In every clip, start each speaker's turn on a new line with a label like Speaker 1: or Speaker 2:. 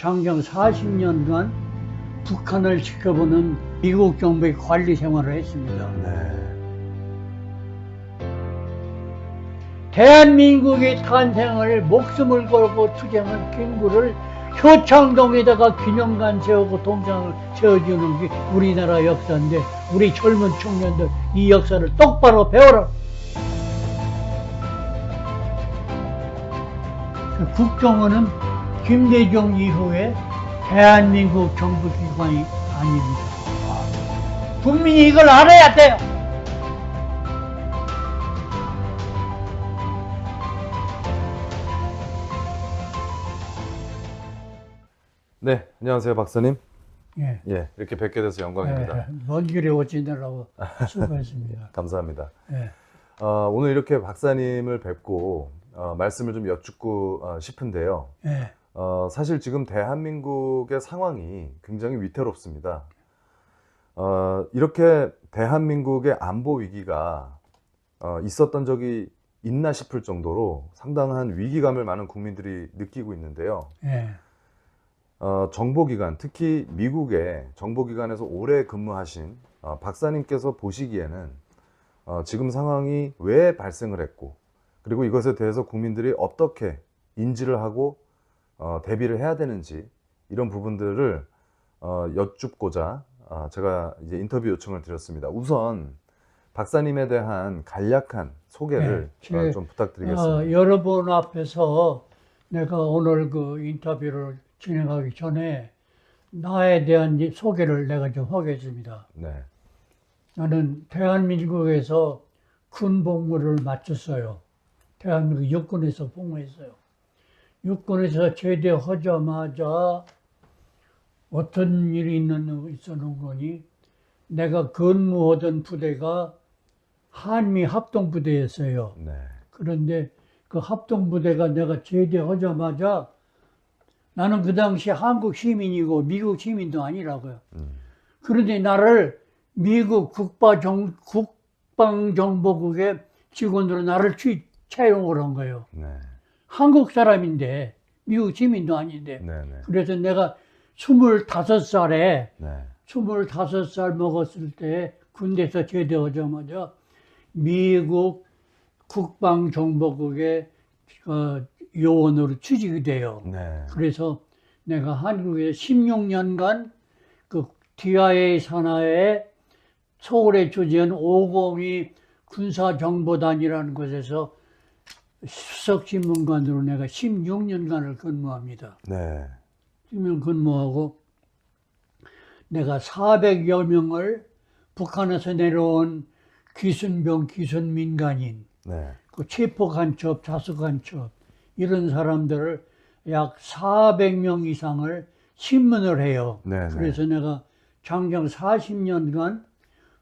Speaker 1: 장정 40년간 북한을 지켜보는 미국 정부의 관리 생활을 했습니다. 대한민국의 탄생을 목숨을 걸고 투쟁한 갱구를 효창동에다가 기념관 세우고 동상을 세워주는 게 우리나라 역사인데, 우리 젊은 청년들 이 역사를 똑바로 배워라. 국정원은 김대중 이후에 대한민국 정부기관이 아닙니다. 국민이 이걸 알아야 돼요.
Speaker 2: 네, 안녕하세요, 박사님.
Speaker 1: 예.
Speaker 2: 예, 이렇게 뵙게 돼서 영광입니다.
Speaker 1: 예, 먼 길에 오시느라고 수고했습니다.
Speaker 2: 감사합니다.
Speaker 1: 예.
Speaker 2: 오늘 이렇게 박사님을 뵙고 말씀을 좀 여쭙고 싶은데요.
Speaker 1: 예.
Speaker 2: 사실 지금 대한민국의 상황이 굉장히 위태롭습니다. 이렇게 대한민국의 안보 위기가 있었던 적이 있나 싶을 정도로 상당한 위기감을 많은 국민들이 느끼고 있는데요.
Speaker 1: 예.
Speaker 2: 정보기관, 특히 미국의 정보기관에서 오래 근무하신 박사님께서 보시기에는 지금 상황이 왜 발생을 했고, 그리고 이것에 대해서 국민들이 어떻게 인지를 하고 대비를 해야 되는지, 이런 부분들을 여쭙고자 제가 이제 인터뷰 요청을 드렸습니다. 우선 박사님에 대한 간략한 소개를 좀 부탁드리겠습니다.
Speaker 1: 여러분 앞에서 내가 오늘 그 인터뷰를 진행하기 전에 나에 대한 소개를 내가 좀 하겠습니다.
Speaker 2: 네.
Speaker 1: 나는 대한민국에서 군 복무를 마쳤어요. 대한민국 육군에서 복무했어요. 육군에서 제대하자마자 어떤 일이 있었는 거니, 내가 근무하던 부대가 한미 합동부대였어요.
Speaker 2: 네.
Speaker 1: 그런데 그 합동부대가 내가 제대하자마자, 나는 그 당시 한국 시민이고 미국 시민도 아니라고요. 그런데 나를 미국 국방정보국의 직원으로 나를 채용을 한 거예요.
Speaker 2: 네.
Speaker 1: 한국 사람인데 미국 시민도 아닌데.
Speaker 2: 네. 네.
Speaker 1: 그래서 내가 25살에
Speaker 2: 네.
Speaker 1: 25살 먹었을 때 군대에서 제대하자마자 미국 국방정보국의 요원으로 취직이 돼요.
Speaker 2: 네.
Speaker 1: 그래서 내가 한국에 16년간 그 DIA 산하에 서울에 주재한 502 군사정보단이라는 곳에서 수석신문관으로 내가 16년간을 근무합니다.
Speaker 2: 네.
Speaker 1: 10년 근무하고 내가 400여 명을 북한에서 내려온 귀순병, 귀순민간인,
Speaker 2: 네.
Speaker 1: 그 체포간첩, 자수간첩, 이런 사람들을 약 400명 이상을 신문을 해요.
Speaker 2: 네.
Speaker 1: 그래서 내가 장정 40년간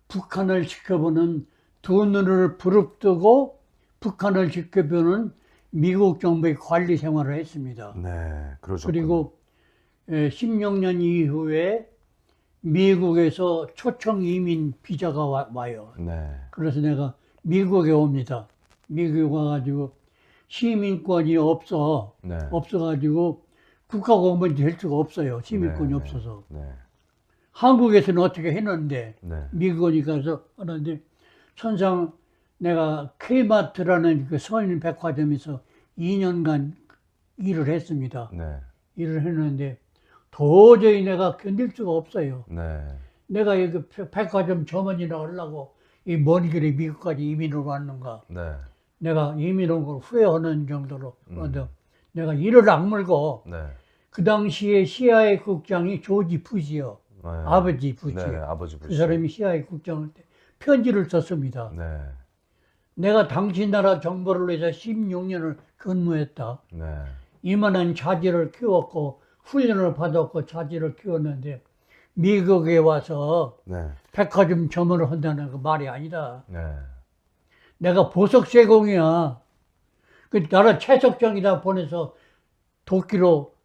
Speaker 1: 북한을 지켜보는, 두 눈을 부릅뜨고 북한을 지켜보는 미국 정부의 관리 생활을 했습니다.
Speaker 2: 네. 그러셨군요.
Speaker 1: 그리고 16년 이후에 미국에서 초청 이민 비자가 와요.
Speaker 2: 네.
Speaker 1: 그래서 내가 미국에 옵니다. 미국에 와가지고 시민권이
Speaker 2: 네.
Speaker 1: 없어가지고 국가공무원이 될 수가 없어요. 시민권이
Speaker 2: 네.
Speaker 1: 없어서.
Speaker 2: 네.
Speaker 1: 한국에서는 어떻게 했는데,
Speaker 2: 네.
Speaker 1: 미국에 가서 하는데, 천상 내가 K마트라는 그 서인 백화점에서 2년간 일을 했습니다.
Speaker 2: 네.
Speaker 1: 일을 했는데 도저히 내가 견딜 수가 없어요.
Speaker 2: 네.
Speaker 1: 내가 여기 백화점 점원이라 하려고 이 먼 길에 미국까지 이민을 왔는가.
Speaker 2: 네.
Speaker 1: 내가 이민 온 걸 후회하는 정도로. 그런데 내가 이를 악물고,
Speaker 2: 네.
Speaker 1: 그 당시에 CIA 국장이 조지 부시요.
Speaker 2: 네.
Speaker 1: 아버지 부시.
Speaker 2: 네. 아버지 부시.
Speaker 1: 그 사람이 CIA 국장할 때 편지를 썼습니다.
Speaker 2: 네.
Speaker 1: 내가 당신 나라 정보를 위해서 16년을 근무했다.
Speaker 2: 네.
Speaker 1: 이만한 자질을 키웠고 훈련을 받았고 자질을 키웠는데 미국에 와서
Speaker 2: 네.
Speaker 1: 백화점 점원을 한다는 거 말이 아니다.
Speaker 2: 네.
Speaker 1: 내가 보석 제공이야. 그 나라 채석정이다 보내서 도끼로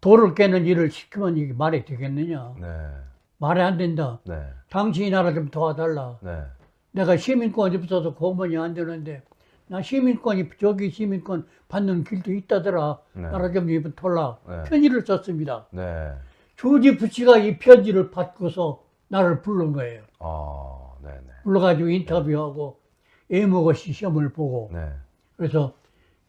Speaker 1: 돌을 깨는 일을 시키면 이게 말이 되겠느냐.
Speaker 2: 네.
Speaker 1: 말이 안 된다.
Speaker 2: 네.
Speaker 1: 당신이 나라 좀 도와달라.
Speaker 2: 네.
Speaker 1: 내가 시민권이 없어서 공무원이 안 되는데 나 시민권이 저기 시민권 받는 길도 있다더라.
Speaker 2: 네.
Speaker 1: 나라 좀 입어달라.
Speaker 2: 네.
Speaker 1: 편지를 썼습니다.
Speaker 2: 네.
Speaker 1: 조지 부시가 이 편지를 받고서 나를 부른 거예요.
Speaker 2: 네네.
Speaker 1: 불러가지고 인터뷰하고 에이머거시 시험을 보고
Speaker 2: 네.
Speaker 1: 그래서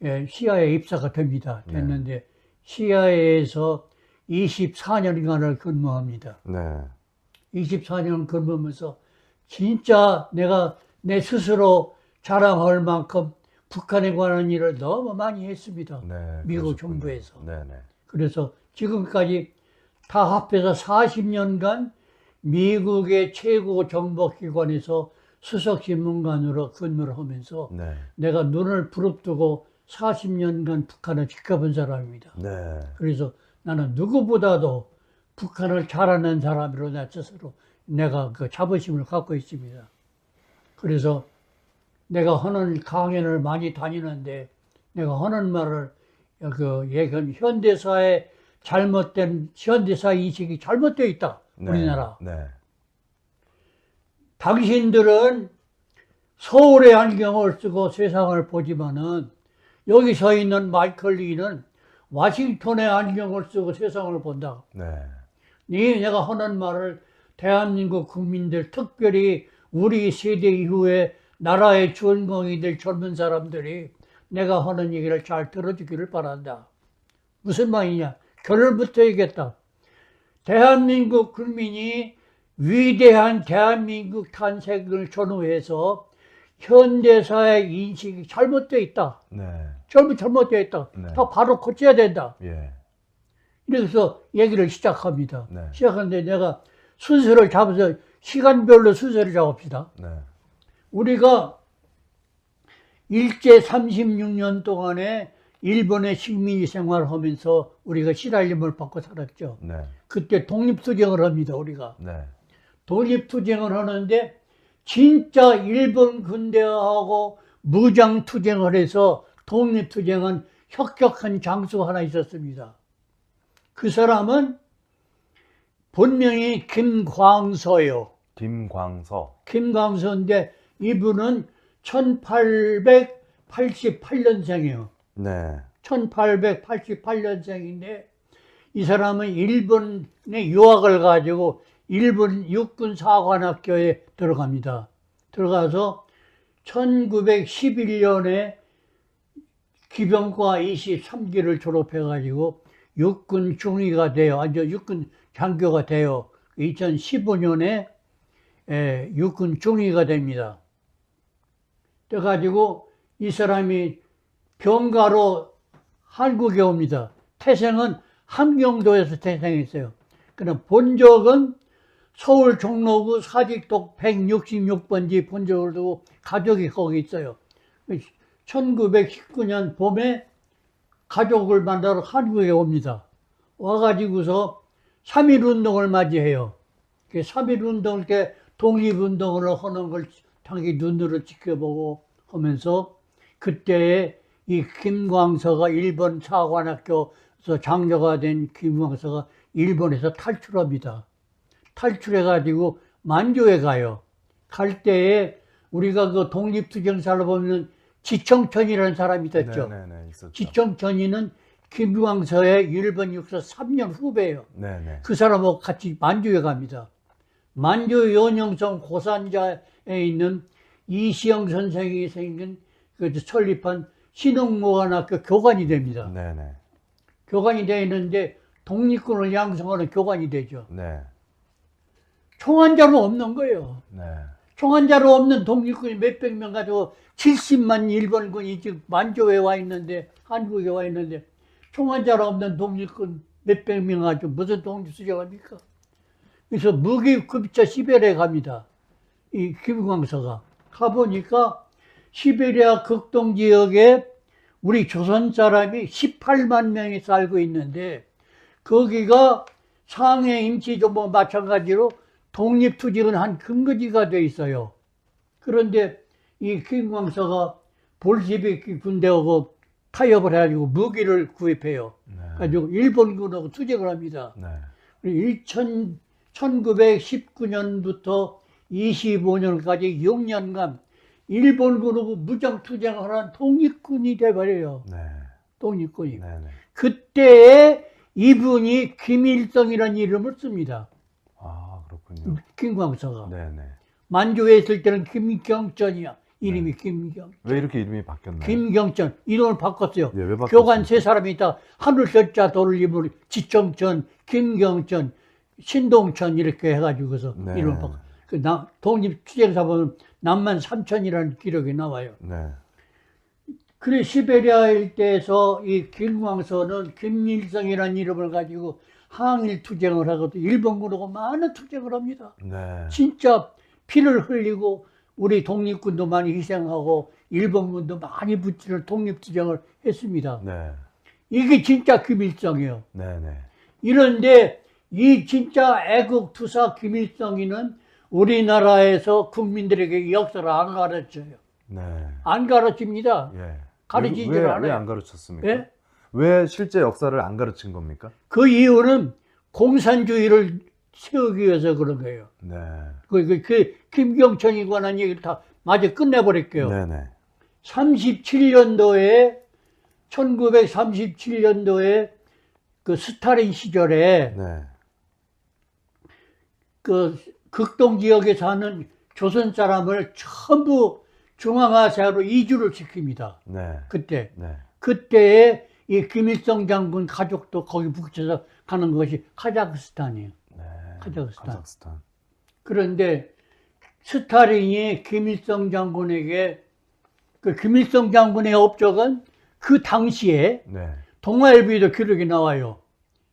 Speaker 1: CIA 입사가 됩니다.
Speaker 2: 네.
Speaker 1: 됐는데 CIA에서 24년간을 근무합니다.
Speaker 2: 네.
Speaker 1: 24년 근무하면서 진짜 내가 내 스스로 자랑할 만큼 북한에 관한 일을 너무 많이 했습니다.
Speaker 2: 네.
Speaker 1: 미국
Speaker 2: 그러셨군요.
Speaker 1: 정부에서.
Speaker 2: 네네.
Speaker 1: 그래서 지금까지 다 합해서 40년간 미국의 최고 정보기관에서 수석신문관으로 근무를 하면서
Speaker 2: 네.
Speaker 1: 내가 눈을 부릅뜨고 40년간 북한을 지켜본 사람입니다.
Speaker 2: 네.
Speaker 1: 그래서 나는 누구보다도 북한을 잘 아는 사람으로 나 스스로 내가 그 자부심을 갖고 있습니다. 그래서 내가 하는 강연을 많이 다니는데 내가 하는 말을 현대사의 잘못된 현대사 인식이 잘못되어 있다.
Speaker 2: 네.
Speaker 1: 우리나라.
Speaker 2: 네.
Speaker 1: 당신들은 서울의 안경을 쓰고 세상을 보지만은 여기 서 있는 마이클 리는 와싱턴의 안경을 쓰고 세상을 본다.
Speaker 2: 네.
Speaker 1: 내가 하는 말을 대한민국 국민들, 특별히 우리 세대 이후에 나라의 주인공이 될 젊은 사람들이 내가 하는 얘기를 잘 들어주기를 바란다. 무슨 말이냐? 결론부터 얘기했다. 대한민국 국민이 위대한 대한민국 탄생을 전후해서 현대사의 인식이 잘못되어 있다.
Speaker 2: 네.
Speaker 1: 잘못되어 있다.
Speaker 2: 네.
Speaker 1: 다 바로 고쳐야 된다.
Speaker 2: 예.
Speaker 1: 그래서 얘기를 시작합니다.
Speaker 2: 네.
Speaker 1: 시작하는데 내가 순서를 잡아서 시간별로 순서를 잡읍시다.
Speaker 2: 네.
Speaker 1: 우리가 일제 36년 동안에 일본의 식민지 생활하면서 우리가 시달림을 받고 살았죠.
Speaker 2: 네.
Speaker 1: 그때 독립투쟁을 합니다, 우리가.
Speaker 2: 네.
Speaker 1: 독립투쟁을 하는데 진짜 일본 군대하고 무장투쟁을 해서 독립투쟁은 혁혁한 장수가 하나 있었습니다. 그 사람은 본명이 김광서예요.
Speaker 2: 김광서.
Speaker 1: 김광서인데 이분은 1888년생이에요.
Speaker 2: 네.
Speaker 1: 1888년생인데 이 사람은 일본에 유학을 가지고 일본 육군사관학교에 들어갑니다. 들어가서 1911년에 기병과 23기를 졸업해가지고 육군 중위가 돼요. 육군 장교가 돼요. 2015년에 육군 중위가 됩니다. 그래가지고 이 사람이 병가로 한국에 옵니다. 태생은 함경도에서 태생했어요. 그럼 본적은 서울 종로구 사직동 166번지 본적을 두고 가족이 거기 있어요. 1919년 봄에 가족을 만나러 한국에 옵니다. 와가지고서 3.1운동을 맞이해요. 3.1운동을 이렇게 독립운동을 하는 걸 자기 눈으로 지켜보고 하면서 그때에 이 김광서가 일본 사관학교에서 장교가 된 김광서가 일본에서 탈출합니다. 탈출해가지고 만주에 가요. 갈 때에 우리가 그 독립투쟁사를 보면 지청천이라는 사람이 있었죠.
Speaker 2: 네네네, 있었죠.
Speaker 1: 지청천이는 김광서의 일본 육사 3년 후배예요.
Speaker 2: 네네.
Speaker 1: 그 사람하고 같이 만주에 갑니다. 만주 연영성 고산자에 있는 이시영 선생이 생긴 설립한 신흥무관학교 교관이 됩니다.
Speaker 2: 네네.
Speaker 1: 교관이 되어 있는데 독립군을 양성하는 교관이 되죠.
Speaker 2: 네.
Speaker 1: 총한자로 없는 거예요.
Speaker 2: 네.
Speaker 1: 총한자로 없는 독립군이 몇백 명 가지고 70만 일본군이 지금 만주에 와 있는데, 한국에 와 있는데, 총한자로 없는 독립군 몇백 명 가지고 무슨 독립수정합니까? 그래서 무기급차 시베리아에 갑니다. 이 김광서가. 가보니까 시베리아 극동 지역에 우리 조선 사람이 18만 명이 살고 있는데, 거기가 상해 임시정부 마찬가지로 독립투쟁은 한 근거지가 돼 있어요. 그런데 이 김광서가 볼시비키 군대하고 타협을 해가지고 무기를 구입해요.
Speaker 2: 네.
Speaker 1: 가지고 일본군하고 투쟁을 합니다.
Speaker 2: 네.
Speaker 1: 1919년부터 25년까지 6년간 일본군하고 무장투쟁하는 독립군이 돼버려요.
Speaker 2: 네.
Speaker 1: 독립군이.
Speaker 2: 네. 네.
Speaker 1: 그때에 이분이 김일성이라는 이름을 씁니다.
Speaker 2: 아, 그렇군요.
Speaker 1: 김광서가.
Speaker 2: 네. 네.
Speaker 1: 만주에 있을 때는 김경천이야. 이름이 김경.
Speaker 2: 왜 이렇게 이름이 바뀌었나요?
Speaker 1: 김경천. 이름을 바꿨어요.
Speaker 2: 예, 왜 바뀌었습니까?
Speaker 1: 교관 세 사람이 있다. 하늘서자 돌림을 지청천, 김경천, 신동천 이렇게 해가지고서
Speaker 2: 네.
Speaker 1: 이름을 바꿨어요. 독립투쟁사 보면 남만 3천이라는 기록이 나와요.
Speaker 2: 네.
Speaker 1: 그래 시베리아 일대에서 이 김광서는 김일성이라는 이름을 가지고 항일 투쟁을 하고도 일본군하고 많은 투쟁을 합니다.
Speaker 2: 네.
Speaker 1: 진짜 피를 흘리고 우리 독립군도 많이 희생하고 일본군도 많이 붙이는 독립투쟁을 했습니다.
Speaker 2: 네.
Speaker 1: 이게 진짜 김일성이에요.
Speaker 2: 네. 네.
Speaker 1: 이런데 이 진짜 애국투사 김일성이는 우리나라에서 국민들에게 역사를 안 가르쳐요.
Speaker 2: 네.
Speaker 1: 안 가르칩니다.
Speaker 2: 예.
Speaker 1: 가르치지를 않아요.
Speaker 2: 왜 안 가르쳤습니까?
Speaker 1: 예?
Speaker 2: 왜 실제 역사를 안 가르친 겁니까?
Speaker 1: 그 이유는 공산주의를 세우기 위해서 그런 거예요.
Speaker 2: 네.
Speaker 1: 그 김경천이 관한 얘기를 다 마저 끝내버릴게요.
Speaker 2: 네네.
Speaker 1: 1937년도에 그 스탈린 시절에
Speaker 2: 네.
Speaker 1: 그 극동 지역에 사는 조선 사람을 전부 중앙아시아로 이주를 시킵니다.
Speaker 2: 네.
Speaker 1: 그때.
Speaker 2: 네.
Speaker 1: 그때에 이 김일성 장군 가족도 거기 붙여서 가는 것이 카자흐스탄이에요.
Speaker 2: 네.
Speaker 1: 카자흐스탄. 그런데 스탈린이 김일성 장군에게 그 김일성 장군의 업적은 그 당시에
Speaker 2: 네.
Speaker 1: 동아일보에도 기록이 나와요.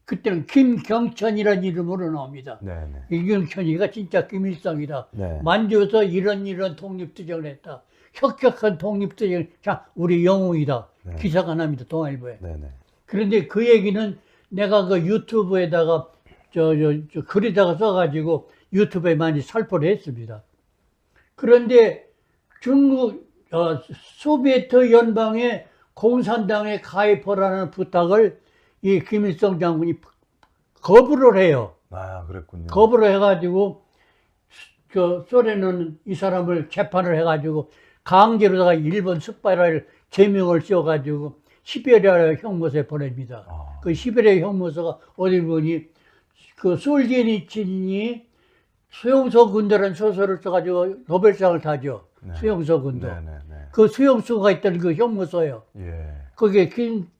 Speaker 1: 그때는 김경천이라는 이름으로 나옵니다.
Speaker 2: 네네.
Speaker 1: 김경천이가 진짜 김일성이다.
Speaker 2: 네.
Speaker 1: 만주에서 이런 독립투쟁을 했다. 혁혁한 독립투쟁, 자, 우리 영웅이다.
Speaker 2: 네.
Speaker 1: 기사가 납니다. 동아일보에.
Speaker 2: 네네.
Speaker 1: 그런데 그 얘기는 내가 그 유튜브에다가 저 글에다가 써가지고 유튜브에 많이 살포를 했습니다. 그런데 소비에트 연방의 공산당에 가입하라는 부탁을 이 김일성 장군이 거부를 해요.
Speaker 2: 아, 그랬군요.
Speaker 1: 거부를 해가지고 소련은 이 사람을 재판을 해가지고 강제로다가 일본 습발할 제명을 씌워가지고 시베리아 형무소에 보냅니다.
Speaker 2: 아.
Speaker 1: 그 시베리아 형무소가 어디 보니 그 솔제니친이 수용소 군대라는 소설을 써가지고 노벨상을 타죠.
Speaker 2: 네.
Speaker 1: 수용소 군대.
Speaker 2: 네네네.
Speaker 1: 그 수용소가 있던 그 형무소예요.
Speaker 2: 예.
Speaker 1: 거기에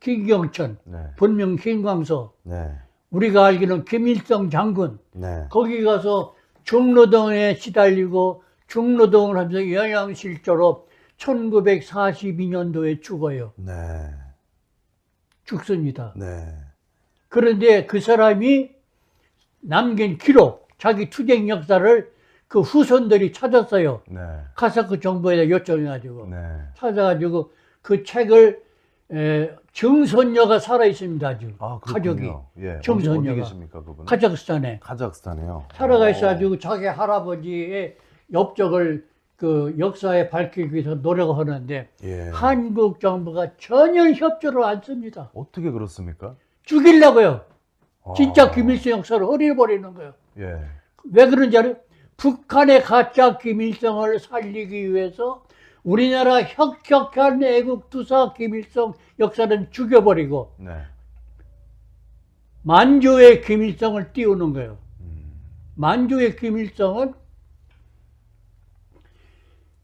Speaker 1: 김경천,
Speaker 2: 네.
Speaker 1: 본명 김광서,
Speaker 2: 네.
Speaker 1: 우리가 알기는 김일성 장군.
Speaker 2: 네.
Speaker 1: 거기 가서 중노동에 시달리고 중노동을 하면서 영양실조로 1942년도에 죽어요.
Speaker 2: 네.
Speaker 1: 죽습니다.
Speaker 2: 네.
Speaker 1: 그런데 그 사람이 남긴 기록, 자기 투쟁 역사를 그 후손들이 찾았어요.
Speaker 2: 네.
Speaker 1: 카자흐 정부에다 요청해가지고.
Speaker 2: 네.
Speaker 1: 찾아가지고 그 책을 증손녀가 살아 있습니다. 아주
Speaker 2: 아,
Speaker 1: 가족이.
Speaker 2: 그렇군요. 예.
Speaker 1: 정선녀가.
Speaker 2: 어디 계십니까, 그분은?
Speaker 1: 카자흐스탄에
Speaker 2: 카자흐스탄에요.
Speaker 1: 살아가 있어가지고 자기 할아버지의 업적을 그 역사에 밝히기 위해서 노력하는데
Speaker 2: 예.
Speaker 1: 한국 정부가 전혀 협조를 안 씁니다.
Speaker 2: 어떻게 그렇습니까?
Speaker 1: 죽이려고요. 진짜
Speaker 2: 아.
Speaker 1: 김일성 역사를 흐려버리는 거예요.
Speaker 2: 예.
Speaker 1: 왜 그런지 알아요? 북한의 가짜 김일성을 살리기 위해서 우리나라 혁혁한 애국투사 김일성 역사는 죽여버리고
Speaker 2: 네.
Speaker 1: 만주의 김일성을 띄우는 거예요.
Speaker 2: 음.
Speaker 1: 만주의 김일성은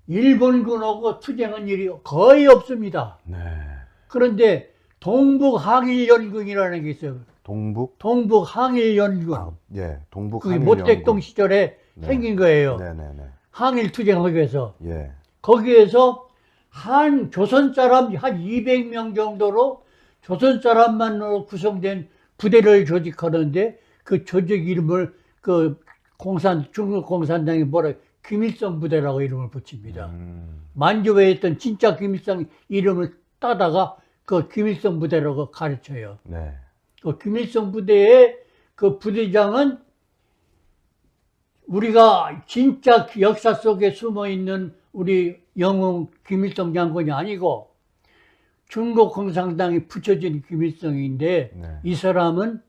Speaker 1: 일본군하고 투쟁한 일이 거의 없습니다.
Speaker 2: 네.
Speaker 1: 그런데 동북항일연군이라는 게 있어요.
Speaker 2: 동북?
Speaker 1: 동북항일연군.
Speaker 2: 아, 예. 동북
Speaker 1: 그게
Speaker 2: 항일연군.
Speaker 1: 모택동 시절에
Speaker 2: 네.
Speaker 1: 생긴 거예요.
Speaker 2: 네네네.
Speaker 1: 항일 투쟁하기 위해서.
Speaker 2: 예.
Speaker 1: 거기에서 한 조선 사람 한 200명 정도로 조선 사람만으로 구성된 부대를 조직하는데 그 조직 이름을 그 중국 공산당이 뭐라 김일성 부대라고 이름을 붙입니다. 만주에 있던 진짜 김일성 이름을 따다가 그 김일성 부대라고 가르쳐요.
Speaker 2: 네.
Speaker 1: 그 김일성 부대의 그 부대장은 우리가 진짜 역사 속에 숨어 있는 우리 영웅 김일성 장군이 아니고 중국 공산당이 붙여진 김일성인데
Speaker 2: 네.
Speaker 1: 이 사람은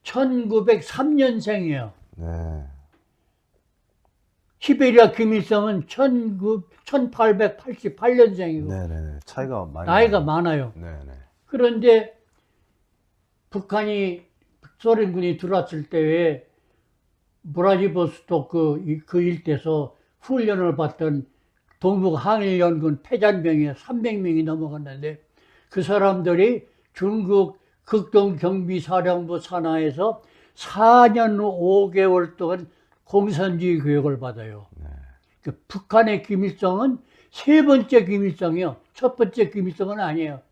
Speaker 1: 1903년생이에요.
Speaker 2: 네.
Speaker 1: 시베리아 김일성은 1888년생이고
Speaker 2: 네네네. 차이가 많이
Speaker 1: 나이가
Speaker 2: 나네요.
Speaker 1: 많아요.
Speaker 2: 네네.
Speaker 1: 그런데 북한이 소련군이 들어왔을 때에 브라디보스토크 그 일대에서 훈련을 받던 동북 항일연군 패잔병이 300명이 넘어갔는데 그 사람들이 중국 극동경비사령부 산하에서 4년 5개월 동안 공산주의 교육을 받아요.
Speaker 2: 네.
Speaker 1: 그 북한의 김일성은 세 번째 김일성이요. 첫 번째 김일성은 아니에요.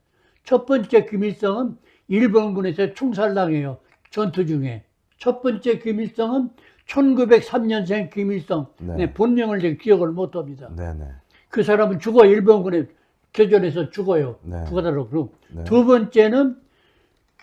Speaker 1: 첫 번째 김일성은 일본군에서 총살당해요. 전투 중에. 첫 번째 김일성은 1903년생 김일성.
Speaker 2: 네.
Speaker 1: 네, 본명을 제가 기억을 못합니다.
Speaker 2: 네네.
Speaker 1: 그 사람은 죽어요. 일본군에 교전에서 죽어요.
Speaker 2: 네.
Speaker 1: 북한으로.
Speaker 2: 네.
Speaker 1: 두 번째는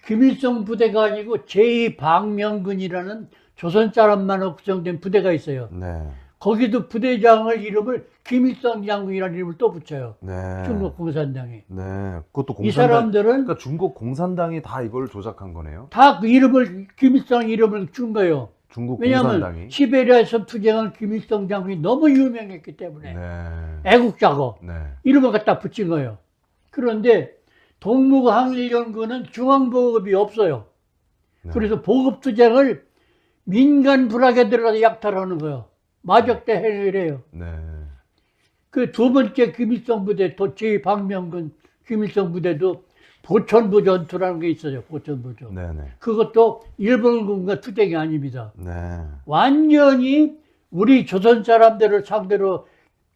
Speaker 1: 김일성 부대가 아니고 제2방명군이라는 조선 사람만 구성된 부대가 있어요.
Speaker 2: 네.
Speaker 1: 거기도 부대장을 이름을 김일성 장군이라는 이름을 또 붙여요.
Speaker 2: 네.
Speaker 1: 중국 공산당이.
Speaker 2: 네. 그것도 공산당.
Speaker 1: 이 사람들은
Speaker 2: 그러니까 중국 공산당이 다 이걸 조작한 거네요.
Speaker 1: 다 그 이름을 김일성 이름을 준 거예요.
Speaker 2: 중국
Speaker 1: 왜냐하면
Speaker 2: 공산당이.
Speaker 1: 시베리아에서 투쟁한 김일성 장군이 너무 유명했기 때문에
Speaker 2: 네.
Speaker 1: 애국자고
Speaker 2: 네.
Speaker 1: 이름을 갖다 붙인 거예요. 그런데 동북항일연구는 중앙보급이 없어요.
Speaker 2: 네.
Speaker 1: 그래서 보급투쟁을 민간 불악에 들어가서 약탈하는 거예요. 마적대 행위래요.
Speaker 2: 네.
Speaker 1: 그 두 번째 김일성 부대, 제2방명군 김일성 부대도 보천부 전투라는 게 있어요. 보천부 전투.
Speaker 2: 네네.
Speaker 1: 그것도 일본군과 투쟁이 아닙니다.
Speaker 2: 네.
Speaker 1: 완전히 우리 조선 사람들을 상대로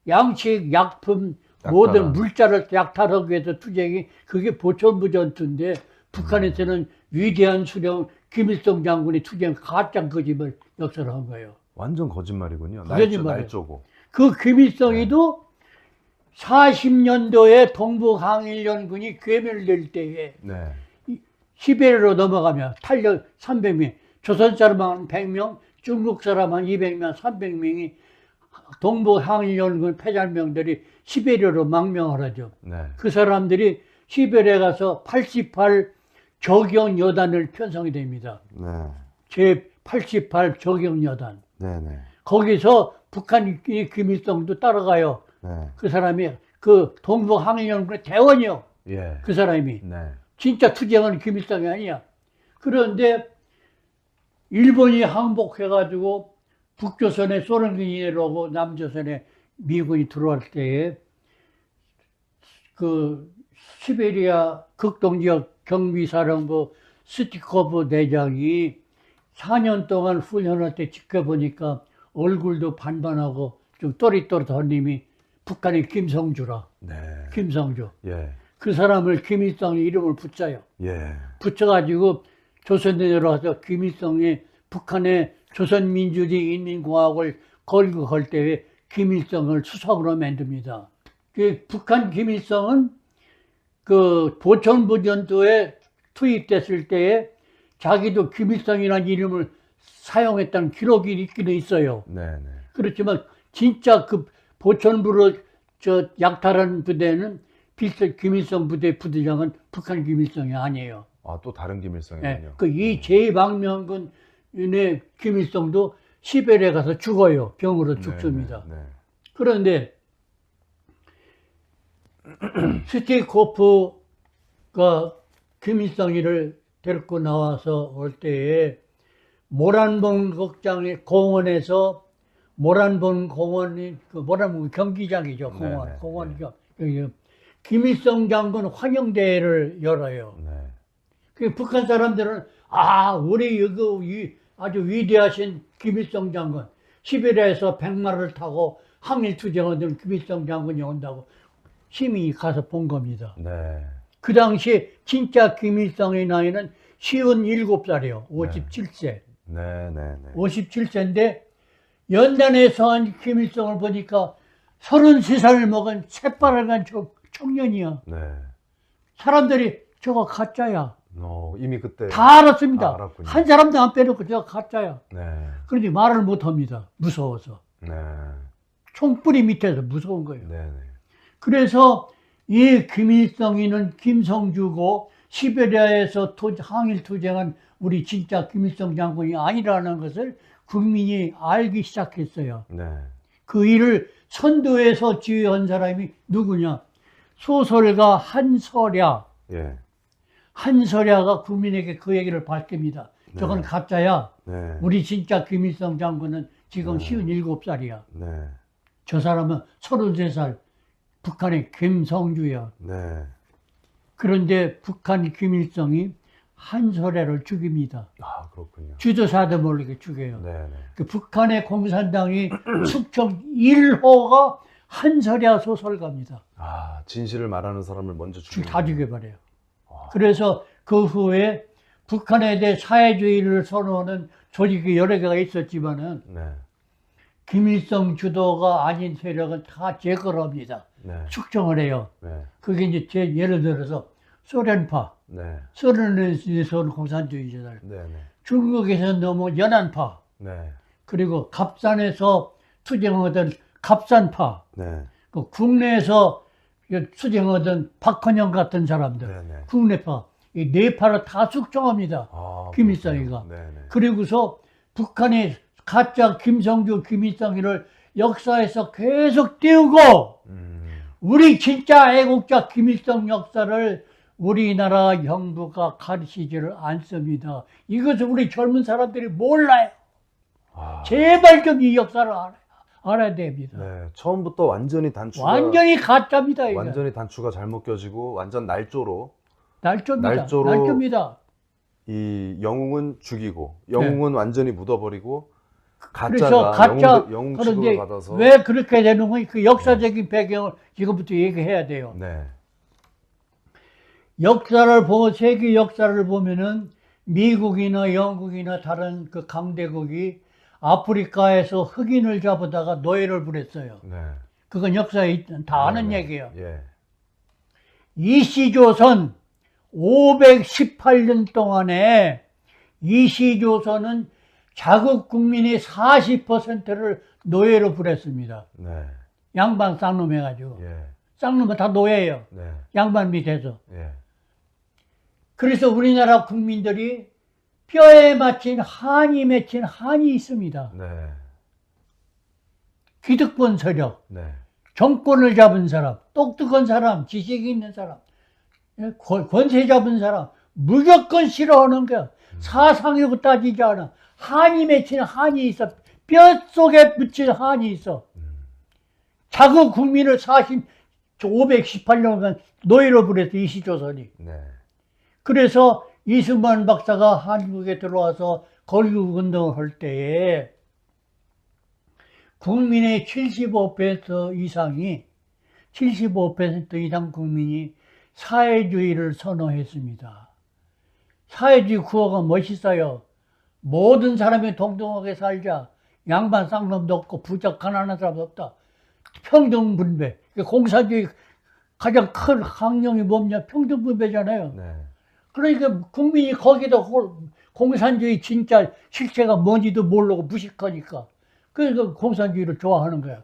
Speaker 1: 양식, 약품, 모든
Speaker 2: 약탈하는.
Speaker 1: 물자를 약탈하기 위해서 투쟁이 그게 보천부 전투인데 북한에서는 위대한 수령 김일성 장군이 투쟁 가짜 거짓말 역사를 한 거예요.
Speaker 2: 완전 거짓말이군요.
Speaker 1: 거짓말이에요.
Speaker 2: 날조고.
Speaker 1: 그 김일성이도 40년도에 동북항일연군이 괴멸될 때에
Speaker 2: 네.
Speaker 1: 시베리아로 넘어가면 탄력 300명, 조선 사람 한 100명, 중국 사람 한 200명, 300명이 동북항일연군 패잔병들이 시베리아로 망명을 하죠.
Speaker 2: 네.
Speaker 1: 그 사람들이 시베리아 가서 88 적용 여단을 편성이 됩니다.
Speaker 2: 네.
Speaker 1: 제 88 적용 여단.
Speaker 2: 네네.
Speaker 1: 거기서 북한 김일성도 따라가요.
Speaker 2: 네.
Speaker 1: 그 사람이 그 동북항일연군의 대원이요.
Speaker 2: 예.
Speaker 1: 그 사람이.
Speaker 2: 네.
Speaker 1: 진짜 투쟁하는 김일성이 아니야. 그런데 일본이 항복해가지고 북조선에 소련군이 내려오고 남조선에 미군이 들어올 때에 그 시베리아 극동지역 경비사령부 스티코프 대장이 4년 동안 훈련할 때 지켜보니까 얼굴도 반반하고 좀 또릿또릿한 님이 북한의 김성주라.
Speaker 2: 네.
Speaker 1: 김성주.
Speaker 2: 예.
Speaker 1: 그 사람을 김일성의 이름을 붙여요.
Speaker 2: 예.
Speaker 1: 붙여가지고 조선에 내려와서 김일성이 북한의 조선민주주의 인민공화국을 건국할 때에 김일성을 수석으로 만듭니다. 그 북한 김일성은 그 보천부 전투에 투입됐을 때에 자기도 김일성이라는 이름을 사용했다는 기록이 있기는 있어요.
Speaker 2: 네네.
Speaker 1: 그렇지만 진짜 그 보천부로 저 약탈한 부대는 김일성 부대 부대장은 북한 김일성이 아니에요.
Speaker 2: 아, 또 다른 김일성이군요.
Speaker 1: 네, 그이 제2방명군의 김일성도 시베리아 가서 죽어요. 병으로 죽습니다.
Speaker 2: 네.
Speaker 1: 그런데 스티코프가 김일성이를 데리고 나와서 올 때에 모란봉 극장의 공원에서 모란봉 공원이 그 모란봉 경기장이죠. 공원.
Speaker 2: 네네.
Speaker 1: 공원이죠. 여기 김일성 장군 환영대회를 열어요.
Speaker 2: 네.
Speaker 1: 그 북한 사람들은 우리 여기 아주 위대하신 김일성 장군 시베리아에서 백마를 타고 항일투쟁하던 김일성 장군이 온다고 시민이 가서 본 겁니다.
Speaker 2: 네.
Speaker 1: 그 당시 진짜 김일성의 나이는 57살이에요. 57세.
Speaker 2: 네네네.
Speaker 1: 57세인데 연단에서 한 김일성을 보니까 33살을 먹은 새빨간 청년이야.
Speaker 2: 네.
Speaker 1: 사람들이 저거 가짜야.
Speaker 2: 이미 그때
Speaker 1: 다 알았습니다.
Speaker 2: 알았군요.
Speaker 1: 한 사람도 안 빼놓고 저거 가짜야.
Speaker 2: 네.
Speaker 1: 그런데 말을 못합니다. 무서워서.
Speaker 2: 네.
Speaker 1: 총뿌리 밑에서 무서운 거예요.
Speaker 2: 네네.
Speaker 1: 그래서 이 김일성이는 김성주고 시베리아에서 항일 투쟁한 우리 진짜 김일성 장군이 아니라는 것을 국민이 알기 시작했어요.
Speaker 2: 네.
Speaker 1: 그 일을 선두에서 지휘한 사람이 누구냐? 소설가 한설야.
Speaker 2: 예.
Speaker 1: 한설야가 국민에게 그 얘기를 밝힙니다. 저건
Speaker 2: 네.
Speaker 1: 가짜야.
Speaker 2: 네.
Speaker 1: 우리 진짜 김일성 장군은 지금
Speaker 2: 네.
Speaker 1: 57살이야.
Speaker 2: 네.
Speaker 1: 저 사람은 33살 북한의 김성주야.
Speaker 2: 네.
Speaker 1: 그런데 북한 김일성이 한설야를 죽입니다.
Speaker 2: 아, 그렇군요.
Speaker 1: 주도사도 모르게 죽여요.
Speaker 2: 네, 네.
Speaker 1: 그 북한의 공산당이 숙청 1호가 한설야 소설가입니다.
Speaker 2: 아, 진실을 말하는 사람을 먼저
Speaker 1: 다
Speaker 2: 죽이는.
Speaker 1: 죽여버려요. 그래서 그 후에 북한에 대해 사회주의를 선호하는 조직이 여러 개가 있었지만은
Speaker 2: 네.
Speaker 1: 김일성 주도가 아닌 세력은 다 제거를 합니다.
Speaker 2: 네.
Speaker 1: 숙청을 해요.
Speaker 2: 네.
Speaker 1: 그게 이제 예를 들어서 소련파,
Speaker 2: 네.
Speaker 1: 소련에서는 공산주의자들,
Speaker 2: 네. 네.
Speaker 1: 중국에서 너무 연안파,
Speaker 2: 네.
Speaker 1: 그리고 갑산에서 투쟁하던 갑산파,
Speaker 2: 네.
Speaker 1: 그 국내에서 투쟁하던 박헌영 같은 사람들,
Speaker 2: 네. 네.
Speaker 1: 국내파, 이 네 파를 다 숙청합니다.
Speaker 2: 아,
Speaker 1: 김일성이가.
Speaker 2: 그렇군요. 네. 네.
Speaker 1: 그리고서 북한이 가짜 김성주, 김일성이를 역사에서 계속 띄우고 우리 진짜 애국자 김일성 역사를 우리나라 정부가 가르치지를 않습니다. 이것을 우리 젊은 사람들이 몰라요.
Speaker 2: 아,
Speaker 1: 제발 좀 이 역사를 알아야 됩니다.
Speaker 2: 네. 처음부터 완전히 단추가
Speaker 1: 완전히 가짜입니다. 이거.
Speaker 2: 완전히 단추가 잘못 껴지고 완전 날조로
Speaker 1: 날조입니다.
Speaker 2: 날조로
Speaker 1: 날조입니다.
Speaker 2: 이 영웅은 죽이고 영웅은 완전히 묻어버리고
Speaker 1: 그래서
Speaker 2: 가짜가
Speaker 1: 가짜
Speaker 2: 영웅 취급을
Speaker 1: 그런데
Speaker 2: 받아서
Speaker 1: 왜 그렇게 되는 건지 그 역사적인 배경을 지금부터 얘기해야 돼요.
Speaker 2: 네.
Speaker 1: 역사를 보고 세계 역사를 보면은 미국이나 영국이나 다른 그 강대국이 아프리카에서 흑인을 잡아다가 노예를 부렸어요.
Speaker 2: 네.
Speaker 1: 그건 역사에 다 아는
Speaker 2: 네.
Speaker 1: 얘기예요.
Speaker 2: 예.
Speaker 1: 이시조선 518년 동안에 이시조선은 자국 국민의 40%를 노예로 부렸습니다.
Speaker 2: 네.
Speaker 1: 양반 쌍놈 해가지고.
Speaker 2: 예.
Speaker 1: 쌍놈은 다 노예예요.
Speaker 2: 네.
Speaker 1: 양반 밑에서.
Speaker 2: 예.
Speaker 1: 그래서 우리나라 국민들이 뼈에 맺힌 한이 있습니다.
Speaker 2: 네.
Speaker 1: 기득권 세력,
Speaker 2: 네.
Speaker 1: 정권을 잡은 사람, 똑똑한 사람, 지식이 있는 사람, 권세 잡은 사람, 무조건 싫어하는 거야. 사상이고 따지지 않아. 한이 맺힌 한이 있어. 뼛속에 묻힌 한이 있어. 자국 국민을 518년간 노예로 부렸어, 이시조선이.
Speaker 2: 네.
Speaker 1: 그래서 이승만 박사가 한국에 들어와서 건국운동을 할 때에 국민의 75% 이상이 75% 이상 국민이 사회주의를 선호했습니다. 사회주의 구호가 멋있어요. 모든 사람이 동등하게 살자. 양반 쌍놈도 없고 부자 가난한 사람도 없다. 평등분배. 공산주의 가장 큰 강령이 뭐냐? 평등분배잖아요.
Speaker 2: 네.
Speaker 1: 그러니까 국민이 거기다 공산주의 진짜 실체가 뭔지도 모르고 무식하니까. 그래서 공산주의를 좋아하는 거야.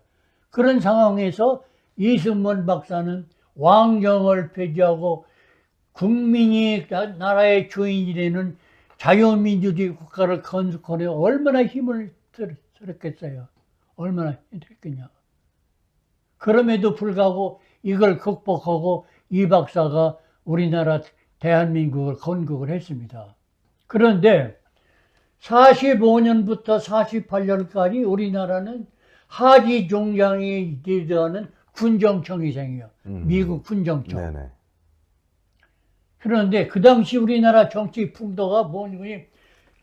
Speaker 1: 그런 상황에서 이승만 박사는 왕정을 폐지하고 국민이 나라의 주인이 되는 자유민주주의 국가를 건축하려 얼마나 힘을 들였겠어요. 얼마나 힘들겠냐. 그럼에도 불구하고 이걸 극복하고 이 박사가 우리나라 대한민국을 건국을 했습니다. 그런데 45년부터 48년까지 우리나라는 하지 종장이 리더하는 군정청이 생겨요. 미국 군정청.
Speaker 2: 네네.
Speaker 1: 그런데 그 당시 우리나라 정치 풍도가 뭐냐면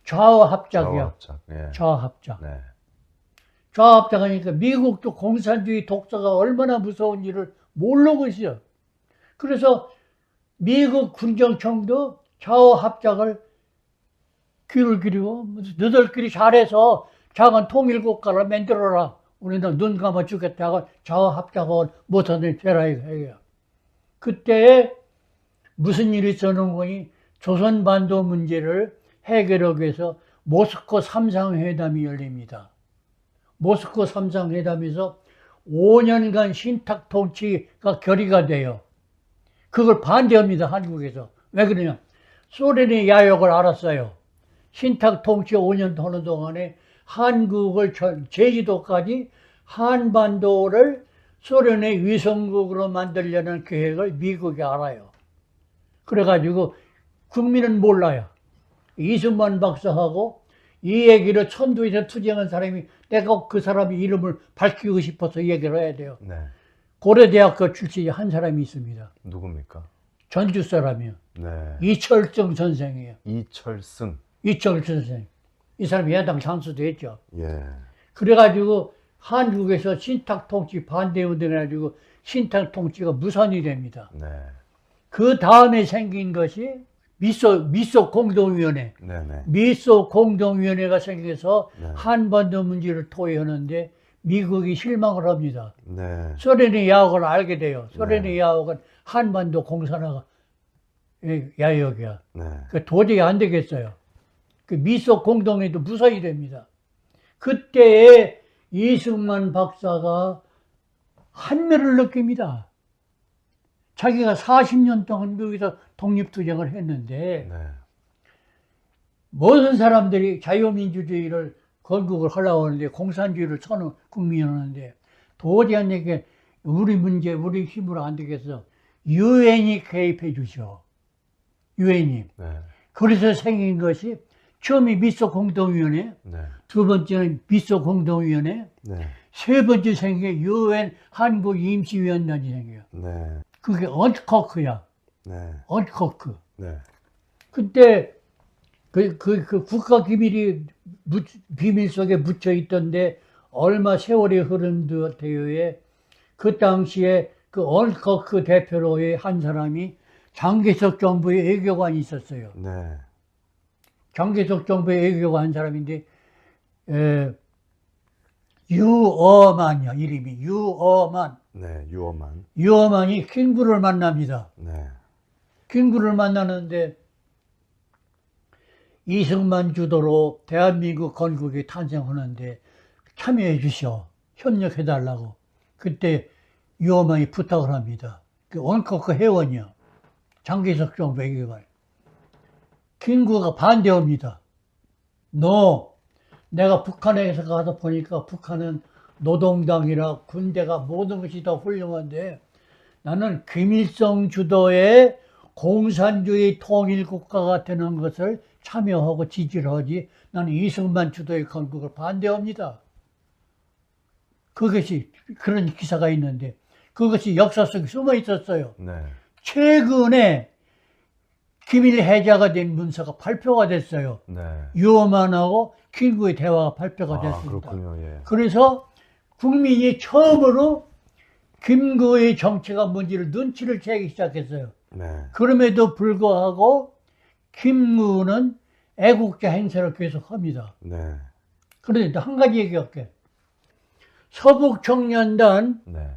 Speaker 1: 좌우합작이야.
Speaker 2: 좌우합작. 예.
Speaker 1: 좌우합작.
Speaker 2: 네.
Speaker 1: 좌우합작하니까 미국도 공산주의 독서가 얼마나 무서운지를 모르고 있어요. 그래서 미국 군정청도 좌우합작을 귀를 기르고 너들끼리 잘해서 작은 통일국가를 만들어라. 우리는 눈 감아 죽겠다고 좌우합작을 못하는 되라 이거예요. 그때 무슨 일이 있었는 거니 조선반도 문제를 해결하기 위해서 모스크 삼상회담이 열립니다. 모스크 삼상회담에서 5년간 신탁 통치가 결의가 돼요. 그걸 반대합니다, 한국에서. 왜 그러냐? 소련의 야욕을 알았어요. 신탁 통치 5년 하는 동안에 한국을 제주도까지 한반도를 소련의 위성국으로 만들려는 계획을 미국이 알아요. 그래가지고 국민은 몰라요. 이승만 박사하고 이 얘기를 천도에서 투쟁한 사람이 내가 그 사람의 이름을 밝히고 싶어서 얘기를 해야 돼요.
Speaker 2: 네.
Speaker 1: 고려대학교 출신이 한 사람이 있습니다.
Speaker 2: 누굽니까?
Speaker 1: 전주 사람이요.
Speaker 2: 네.
Speaker 1: 이철승 선생이에요.
Speaker 2: 이철승.
Speaker 1: 이철승 선생. 이 사람이 야당 장수도 했죠.
Speaker 2: 예.
Speaker 1: 그래가지고 한국에서 신탁 통치 반대 운동해가지고 신탁 통치가 무산이 됩니다.
Speaker 2: 네.
Speaker 1: 그 다음에 생긴 것이 미소 공동위원회.
Speaker 2: 네네.
Speaker 1: 미소 공동위원회가 생겨서
Speaker 2: 네.
Speaker 1: 한반도 문제를 토의하는데 미국이 실망을 합니다.
Speaker 2: 네.
Speaker 1: 소련의 야욕을 알게 돼요. 소련의
Speaker 2: 네.
Speaker 1: 야욕은 한반도 공산화가 야욕이야.
Speaker 2: 네.
Speaker 1: 그 도저히 안 되겠어요. 그 미소 공동회도 무산이 됩니다. 그때에 이승만 박사가 한멸을 느낍니다. 자기가 40년 동안 미국에서 독립투쟁을 했는데
Speaker 2: 네.
Speaker 1: 모든 사람들이 자유민주주의를 건국을 하려고 하는데 공산주의를 국민하는데 도저히 안 되게 우리 문제 우리 힘으로 안 되겠어. 유엔이 개입해 주죠. 유엔이.
Speaker 2: 네.
Speaker 1: 그래서 생긴 것이 처음이 미소 공동위원회,
Speaker 2: 네.
Speaker 1: 두 번째는 미소 공동위원회,
Speaker 2: 네.
Speaker 1: 세 번째 생긴 게 유엔 한국 임시위원단이 생겨요.
Speaker 2: 네.
Speaker 1: 그게 언커크야.
Speaker 2: 네.
Speaker 1: 언커크.
Speaker 2: 네.
Speaker 1: 그때 그 국가 기밀이 비밀 속에 묻혀 있던데 얼마 세월이 흐른 뒤에 그 당시에 그 언커크 대표로의 한 사람이 장개석 정부의 외교관이 있었어요.
Speaker 2: 네.
Speaker 1: 장개석 정부의 외교관 한 사람인데 유어만이야. 이름이 유어만.
Speaker 2: 네. 유어만.
Speaker 1: 유어만이 킹구를 만납니다.
Speaker 2: 네.
Speaker 1: 킹구를 만나는데 이승만 주도로 대한민국 건국이 탄생하는데 참여해 주시오. 협력해 달라고. 그때 유어만이 부탁을 합니다. 그 원커크 회원이요. 장개석 정부 외교관. 킹구가 반대합니다. 내가 북한에서 가서 보니까 북한은 노동당이라 군대가 모든 것이 다 훌륭한데 나는 김일성 주도의 공산주의 통일국가가 되는 것을 참여하고 지지를 하지 나는 이승만 주도의 건국을 반대합니다. 그것이 그런 기사가 있는데 그것이 역사 속에 숨어 있었어요.
Speaker 2: 네.
Speaker 1: 최근에 기밀 해제가 된 문서가 발표가 됐어요.
Speaker 2: 네.
Speaker 1: 유어만하고 킹구의 대화가 발표가 됐습니다.
Speaker 2: 그렇군요. 예.
Speaker 1: 그래서 국민이 처음으로 김구의 정체가 뭔지를 눈치를 채기 시작했어요.
Speaker 2: 네.
Speaker 1: 그럼에도 불구하고 김구는 애국자 행세를 계속합니다.
Speaker 2: 네.
Speaker 1: 그런데 한 가지 얘기할게. 서북청년단
Speaker 2: 네.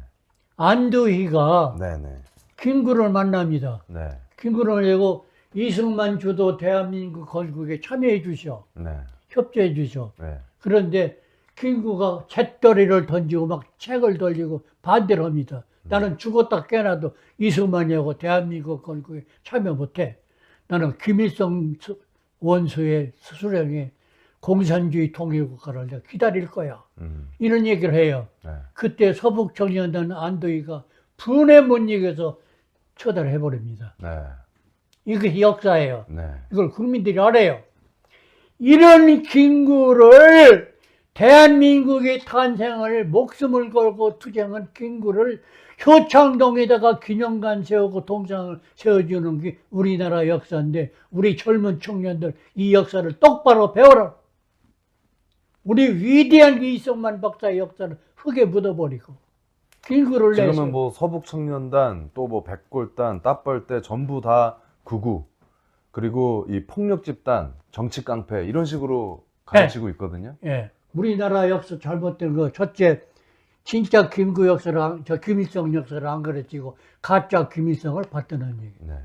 Speaker 1: 안두희가
Speaker 2: 네. 네.
Speaker 1: 김구를 만납니다.
Speaker 2: 네.
Speaker 1: 김구를 내고 이승만 주도 대한민국 건국에 참여해 주시오.
Speaker 2: 네.
Speaker 1: 협조해 주시오.
Speaker 2: 네.
Speaker 1: 그런데 킹구가 잿더리를 던지고 막 책을 돌리고 반대를 합니다. 나는 죽었다 깨어나도 이승만이하고 대한민국 건국에 참여 못해. 나는 김일성 원수의 수령의 공산주의 통일국가를 내가 기다릴 거야. 이런 얘기를 해요.
Speaker 2: 네.
Speaker 1: 그때 서북청년단 안도희가 분에 못 이겨서 처단을 해버립니다.
Speaker 2: 네.
Speaker 1: 이것이 역사예요.
Speaker 2: 네.
Speaker 1: 이걸 국민들이 알아요. 이런 김구를 대한민국의 탄생을 목숨을 걸고 투쟁한 김구를 효창동에다가 기념관 세우고 동상을 세워주는 게 우리나라 역사인데 우리 젊은 청년들 이 역사를 똑바로 배워라. 우리 위대한 이승만 박사의 역사를 흙에 묻어버리고 김구를 내서
Speaker 2: 지금은 뭐 서북청년단 또 뭐 백골단 따뻘대 전부 다 구구 그리고 이 폭력집단 정치 깡패 이런 식으로 가르치고 있거든요.
Speaker 1: 예, 우리나라 역사 잘못된 거 첫째 진짜 김구 역사를 저 김일성 역사를 안 가르치고 가짜 김일성을 받드는 얘기.
Speaker 2: 네.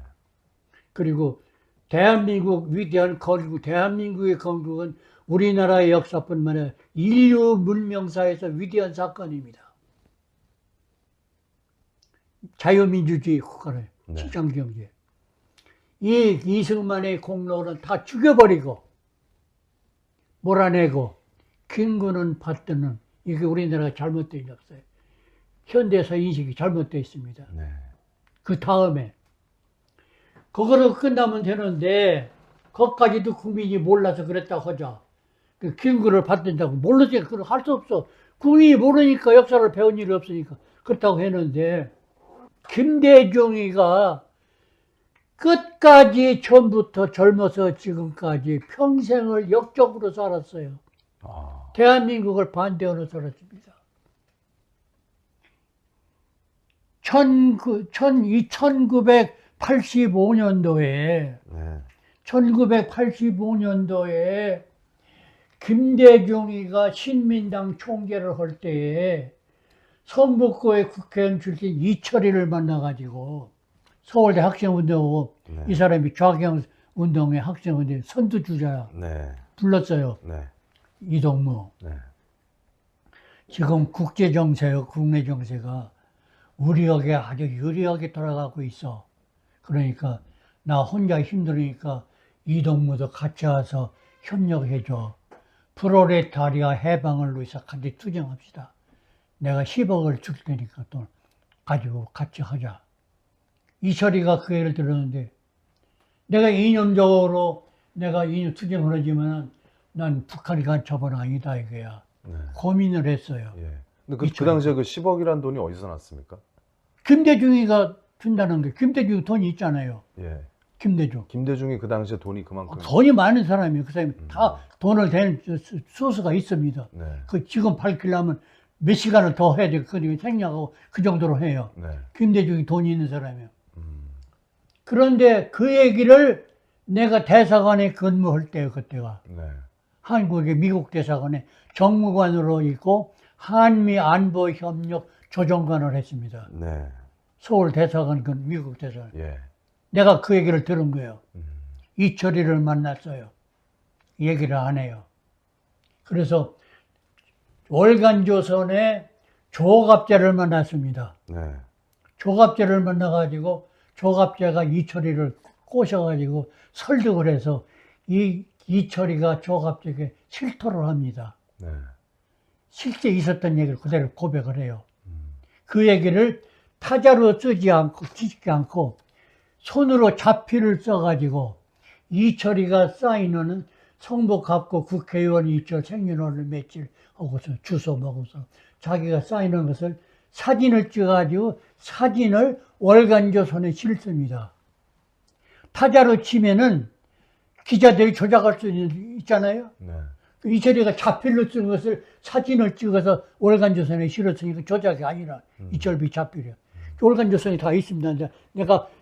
Speaker 1: 그리고 대한민국 위대한 건국, 대한민국의 건국은 우리나라의 역사뿐만 아니라 인류 문명사에서 위대한 사건입니다. 자유민주주의 국가를
Speaker 2: 네.
Speaker 1: 시장경제. 이 이승만의 공로는 다 죽여버리고 몰아내고 김구는 받드는 이게 우리나라가 잘못된 역사예요. 현대사 인식이 잘못되어 있습니다.
Speaker 2: 네.
Speaker 1: 그 다음에 그거를 끝나면 되는데 그것까지도 국민이 몰라서 그랬다고 하자. 그 김구를 받든다고 모르지. 그걸 할 수 없어. 국민이 모르니까 역사를 배운 일이 없으니까 그렇다고 했는데 김대중이가 끝까지 처음부터 젊어서 지금까지 평생을 역적으로 살았어요.
Speaker 2: 아,
Speaker 1: 대한민국을 반대하는 살았습니다. 1985년도에
Speaker 2: 네.
Speaker 1: 1985년도에 김대중이가 신민당 총재를 할 때에 성북구의 국회의원 출신 이철이를 만나가지고 서울대 학생운동하고
Speaker 2: 네.
Speaker 1: 이 사람이 좌경운동의 학생운동 선두주자야.
Speaker 2: 네.
Speaker 1: 불렀어요.
Speaker 2: 네.
Speaker 1: 이동무.
Speaker 2: 네.
Speaker 1: 지금 국제정세요, 국내 정세가 우리에게 아주 유리하게 돌아가고 있어. 그러니까 나 혼자 힘드니까 이동무도 같이 와서 협력해줘. 프로레타리아 해방을 위해서 같이 투쟁합시다. 내가 10억을 줄 테니까 돈 가지고 같이 하자. 이철이가 그 얘기를 들었는데 내가 이념적으로 내가 이념 투쟁을 하지만 난 북한이 간첩은 아니다 이거야.
Speaker 2: 네.
Speaker 1: 고민을 했어요.
Speaker 2: 예. 근데 그 당시에 그 10억이란 돈이 어디서 났습니까?
Speaker 1: 김대중이가 준다는 게 김대중 돈이 있잖아요.
Speaker 2: 예.
Speaker 1: 김대중.
Speaker 2: 김대중이 그 당시에 돈이 그만큼.
Speaker 1: 돈이 많은 사람이에요. 그 사람이 다 돈을 대는 소스가 있습니다.
Speaker 2: 네.
Speaker 1: 그 지금 밝히려면 몇 시간을 더 해야 돼. 그 생략하고 그 정도로 해요.
Speaker 2: 네.
Speaker 1: 김대중이 돈이 있는 사람이에요. 그런데 그 얘기를 내가 대사관에 근무할 때요, 그때가.
Speaker 2: 네.
Speaker 1: 한국의 미국 대사관에 정무관으로 있고 한미 안보 협력 조정관을 했습니다.
Speaker 2: 네.
Speaker 1: 서울 대사관, 그 미국 대사관.
Speaker 2: 예.
Speaker 1: 내가 그 얘기를 들은 거예요. 이철이를 만났어요. 얘기를 안 해요. 그래서 월간조선의 조갑제를 만났습니다.
Speaker 2: 네.
Speaker 1: 조갑제를 만나가지고 조갑제가 이철이를 꼬셔가지고 설득을 해서 이철이가 조갑제에게 실토를 합니다.
Speaker 2: 네.
Speaker 1: 실제 있었던 얘기를 그대로 고백을 해요. 그 얘기를 타자로 쓰지 않고 짓지 않고 손으로 자필을 써가지고 이철이가 사인하는 성북갑구 국회의원 이철 생년월일 며칠 하고서 주소 먹어서 자기가 사인한 것을 사진을 찍어가지고 사진을 월간조선에 실습니다. 타자로 치면은 기자들이 조작할 수 있잖아요.
Speaker 2: 네.
Speaker 1: 이철이가 자필로 쓴 것을 사진을 찍어서 월간조선에 실었으니까 조작이 아니라 이철비 자필이야. 월간조선에 다 있습니다.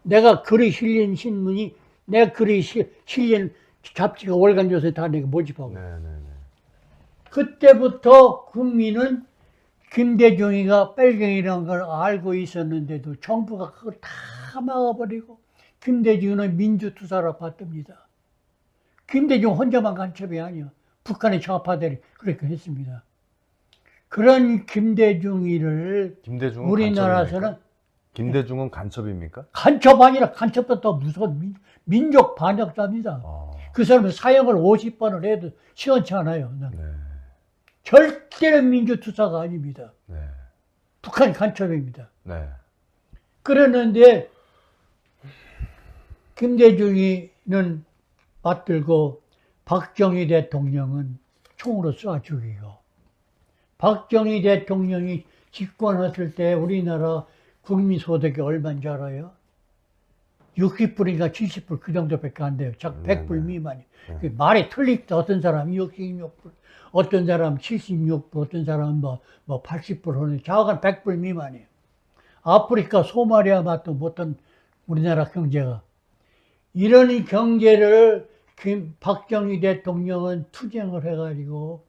Speaker 1: 내가 글이 실린 신문이, 내가 글이 실린 잡지가 월간조선에 다 내가 모집하고.
Speaker 2: 네. 네. 네.
Speaker 1: 그때부터 국민은 김대중이가 빨갱이라는 걸 알고 있었는데도 정부가 그걸 다 막아버리고 김대중은 민주투사로 받듭니다. 김대중 혼자만 간첩이 아니야. 북한의 좌파들이 그렇게 했습니다. 그런 김대중이를
Speaker 2: 김대중은
Speaker 1: 우리나라에서는
Speaker 2: 간첩입니까? 김대중은 간첩입니까?
Speaker 1: 간첩 아니라 간첩보다 더 무서운 민족 반역자입니다.
Speaker 2: 아.
Speaker 1: 그 사람은 사형을 50번을 해도 시원치 않아요.
Speaker 2: 네.
Speaker 1: 절대로 민주투사가 아닙니다.
Speaker 2: 네.
Speaker 1: 북한 간첩입니다.
Speaker 2: 네.
Speaker 1: 그러는데 김대중이는 받들고 박정희 대통령은 총으로 쏴 죽이고 박정희 대통령이 집권했을 때 우리나라 국민소득이 얼마인지 알아요? 60불인가 70불 그 정도밖에 안 돼요. 작 100불 미만이. 그 말이 틀리다. 어떤 사람은 66불, 어떤 사람은 76불, 어떤 사람은 뭐 80불 하는 자간 100불 미만이에요. 아프리카 소마리아 맛도 못한 우리나라 경제가. 이런 경제를 박정희 대통령은 투쟁을 해가지고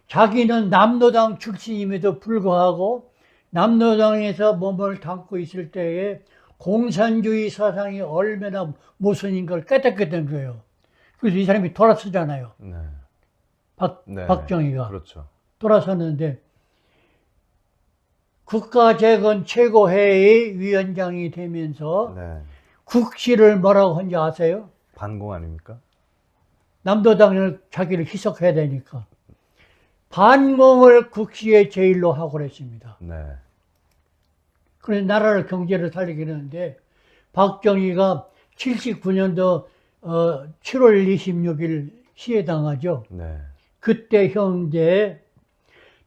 Speaker 1: 자기는 남노당 출신임에도 불구하고 남노당에서 몸을 담고 있을 때에 공산주의 사상이 얼마나 모순인 걸 깨닫게 된 거예요. 그래서 이 사람이 돌아서잖아요.
Speaker 2: 네. 네.
Speaker 1: 박정희가.
Speaker 2: 그렇죠.
Speaker 1: 돌아섰는데 국가재건 최고회의 위원장이 되면서
Speaker 2: 네.
Speaker 1: 국시를 뭐라고 한지 아세요?
Speaker 2: 반공 아닙니까?
Speaker 1: 남도당을 자기를 희석해야 되니까 반공을 국시의 제일로 하고 그랬습니다.
Speaker 2: 네.
Speaker 1: 그래서 나라를 경제를 살리긴 했는데 박정희가 79년도 7월 26일 시해당하죠.
Speaker 2: 네.
Speaker 1: 그때 현재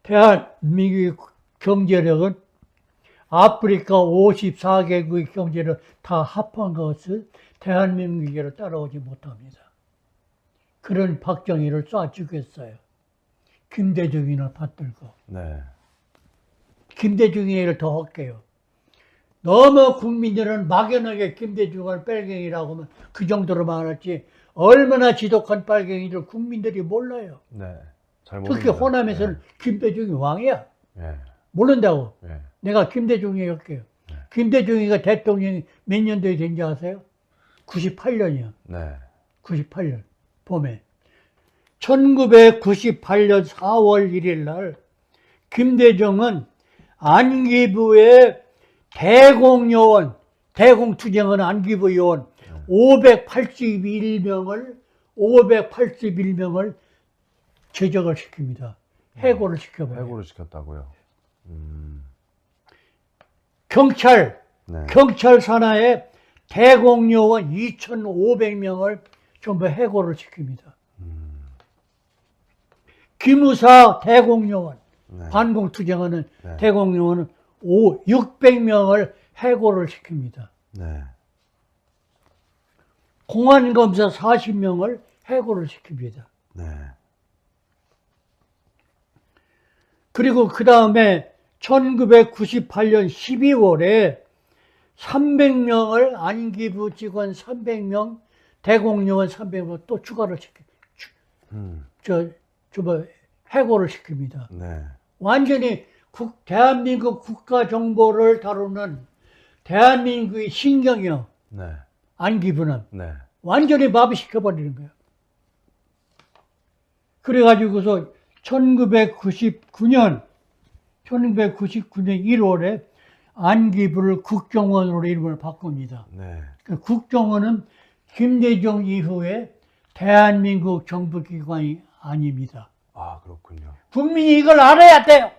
Speaker 1: 대한민국의 경제력은 아프리카 54개국의 경제를 다 합한 것을 대한민국에로 따라오지 못합니다. 그런 박정희를 쏴 죽였어요. 김대중이나 받들고.
Speaker 2: 네.
Speaker 1: 김대중이를 더 할게요. 너무 국민들은 막연하게 김대중을 빨갱이라고 하면 그 정도로 말했지 얼마나 지독한 빨갱이를 국민들이 몰라요.
Speaker 2: 네. 잘
Speaker 1: 특히
Speaker 2: 모릅니다.
Speaker 1: 호남에서는 김대중이 왕이야.
Speaker 2: 네.
Speaker 1: 모른다고.
Speaker 2: 네.
Speaker 1: 내가 김대중이 할게요. 김대중이가 대통령이 몇 년도에 된지 아세요? 98년이요.
Speaker 2: 네.
Speaker 1: 98년 봄에. 1998년 4월 1일 날 김대중은 안기부의 대공요원, 대공투쟁은 안기부 요원 581명을 제적을 시킵니다. 해고를 시켜버려요.
Speaker 2: 해고를 시켰다고요.
Speaker 1: 경찰
Speaker 2: 네.
Speaker 1: 산하에 대공요원 2,500명을 전부 해고를 시킵니다. 기무사 대공요원,
Speaker 2: 네.
Speaker 1: 반공투쟁하는
Speaker 2: 네.
Speaker 1: 대공요원은 600명을 해고를 시킵니다.
Speaker 2: 네.
Speaker 1: 공안검사 40명을 해고를 시킵니다.
Speaker 2: 네.
Speaker 1: 그리고 그 다음에 1998년 12월에 300명을 안기부 직원 300명, 대공요원 300명 또 추가를 해고를 시킵니다.
Speaker 2: 네.
Speaker 1: 완전히 대한민국 국가 정보를 다루는 대한민국의 신경이요.
Speaker 2: 네.
Speaker 1: 안기부는
Speaker 2: 네.
Speaker 1: 완전히 마비시켜버리는 거예요. 그래가지고서 1999년 1월에 안기부를 국정원으로 이름을 바꿉니다.
Speaker 2: 네.
Speaker 1: 그 국정원은 김대중 이후에 대한민국 정부기관이 아닙니다.
Speaker 2: 아, 그렇군요.
Speaker 1: 국민이 이걸 알아야 돼요.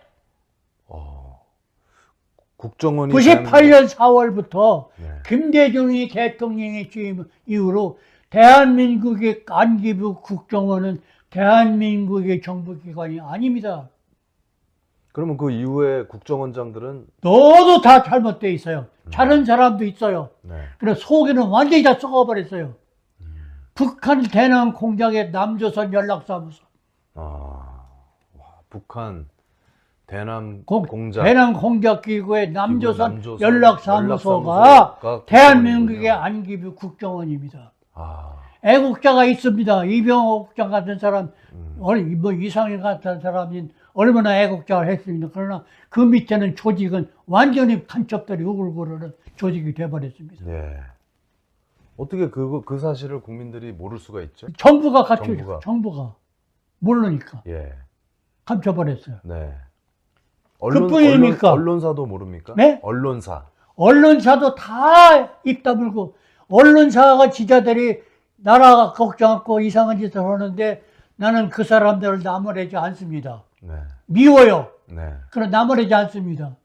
Speaker 2: 국정원이
Speaker 1: 98년 4월부터
Speaker 2: 네.
Speaker 1: 김대중이 대통령이 취임 이후로 대한민국의 안기부 국정원은 대한민국의 정부기관이 아닙니다.
Speaker 2: 그러면 그 이후에 국정원장들은
Speaker 1: 너도 다 잘못되어 있어요. 다른 사람도 있어요.
Speaker 2: 네.
Speaker 1: 그래서 속에는 완전히 다 썩어버렸어요. 북한 대남 공작의 남조선 연락사무소.
Speaker 2: 와, 북한 대남
Speaker 1: 대남 공작기구의 남조선
Speaker 2: 남조선
Speaker 1: 연락사무소가
Speaker 2: 연락사무소가
Speaker 1: 대한민국의 안기부 국정원입니다.
Speaker 2: 아,
Speaker 1: 애국자가 있습니다. 이병호 국장 같은 사람, 뭐 이상일 같은 사람이 얼마나 애국자를 했습니다. 그러나 그 밑에는 조직은 완전히 간첩들이 우글우글하는 조직이 돼버렸습니다.
Speaker 2: 예. 어떻게 그 사실을 국민들이 모를 수가 있죠?
Speaker 1: 정부가 갖춰요. 정부가 모르니까
Speaker 2: 예.
Speaker 1: 감춰버렸어요.
Speaker 2: 네.
Speaker 1: 그뿐입니까?
Speaker 2: 언론사도 모릅니까?
Speaker 1: 네?
Speaker 2: 언론사.
Speaker 1: 언론사도 다 입 다물고 언론사가 지자들이 나라 걱정하고 이상한 짓을 하는데 나는 그 사람들을 나무라지 않습니다.
Speaker 2: 네.
Speaker 1: 미워요.
Speaker 2: 네.
Speaker 1: 그러나 나무라지 않습니다.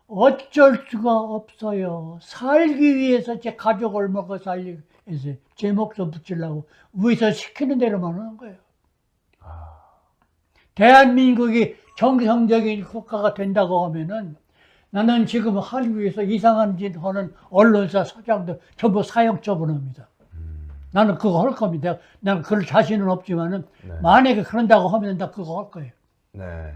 Speaker 1: 어쩔 수가 없어요. 살기 위해서 제 가족을 먹어 살리기 위해서 제 목숨 붙이려고 위에서 시키는 대로만 하는 거예요. 대한민국이 정상적인 국가가 된다고 하면은 나는 지금 한국에서 이상한 짓 하는 언론사 사장들 전부 사형 처분합니다. 나는 그거 할 겁니다. 나는 그럴 자신은 없지만은
Speaker 2: 네.
Speaker 1: 만약에 그런다고 하면 나 그거 할 거예요.
Speaker 2: 네.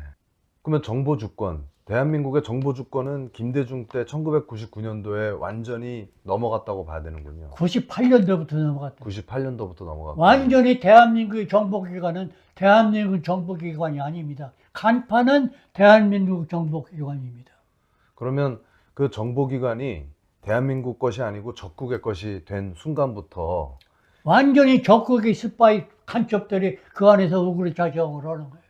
Speaker 2: 그러면 정보주권, 대한민국의 정보주권은 김대중 때 1999년도에 완전히 넘어갔다고 봐야 되는군요.
Speaker 1: 98년도부터 넘어갔다.
Speaker 2: 98년도부터 넘어갔고.
Speaker 1: 완전히 대한민국의 정보기관은 대한민국 정보기관이 아닙니다. 간판은 대한민국 정보기관입니다.
Speaker 2: 그러면 그 정보기관이 대한민국 것이 아니고 적국의 것이 된 순간부터
Speaker 1: 완전히 적국의 스파이 간첩들이 그 안에서 우그리 작용을 하는 거예요.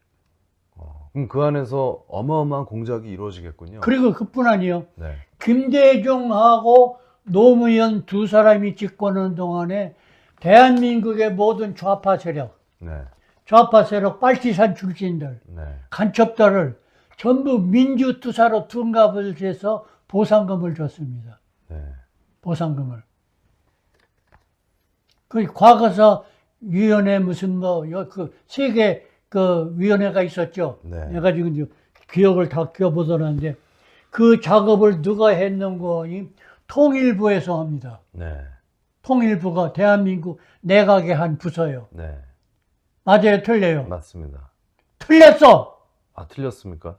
Speaker 2: 그럼 그 안에서 어마어마한 공작이 이루어지겠군요.
Speaker 1: 그리고 그뿐 아니에요.
Speaker 2: 네.
Speaker 1: 김대중하고 노무현 두 사람이 집권하는 동안에 대한민국의 모든 좌파 세력,
Speaker 2: 네.
Speaker 1: 좌파 세력 빨치산 출신들,
Speaker 2: 네.
Speaker 1: 간첩들을 전부 민주투사로 둔갑을 해서 보상금을 줬습니다.
Speaker 2: 네.
Speaker 1: 보상금을. 그 과거서 위원회 무슨 그 세계 그 위원회가 있었죠.
Speaker 2: 네.
Speaker 1: 내가 지금 이제 기억을 다 껴보더라는데 그 작업을 누가 했는 거니 통일부에서 합니다.
Speaker 2: 네.
Speaker 1: 통일부가 대한민국 내각의 한 부서예요.
Speaker 2: 네.
Speaker 1: 맞아요, 틀려요?
Speaker 2: 맞습니다.
Speaker 1: 틀렸어.
Speaker 2: 아, 틀렸습니까?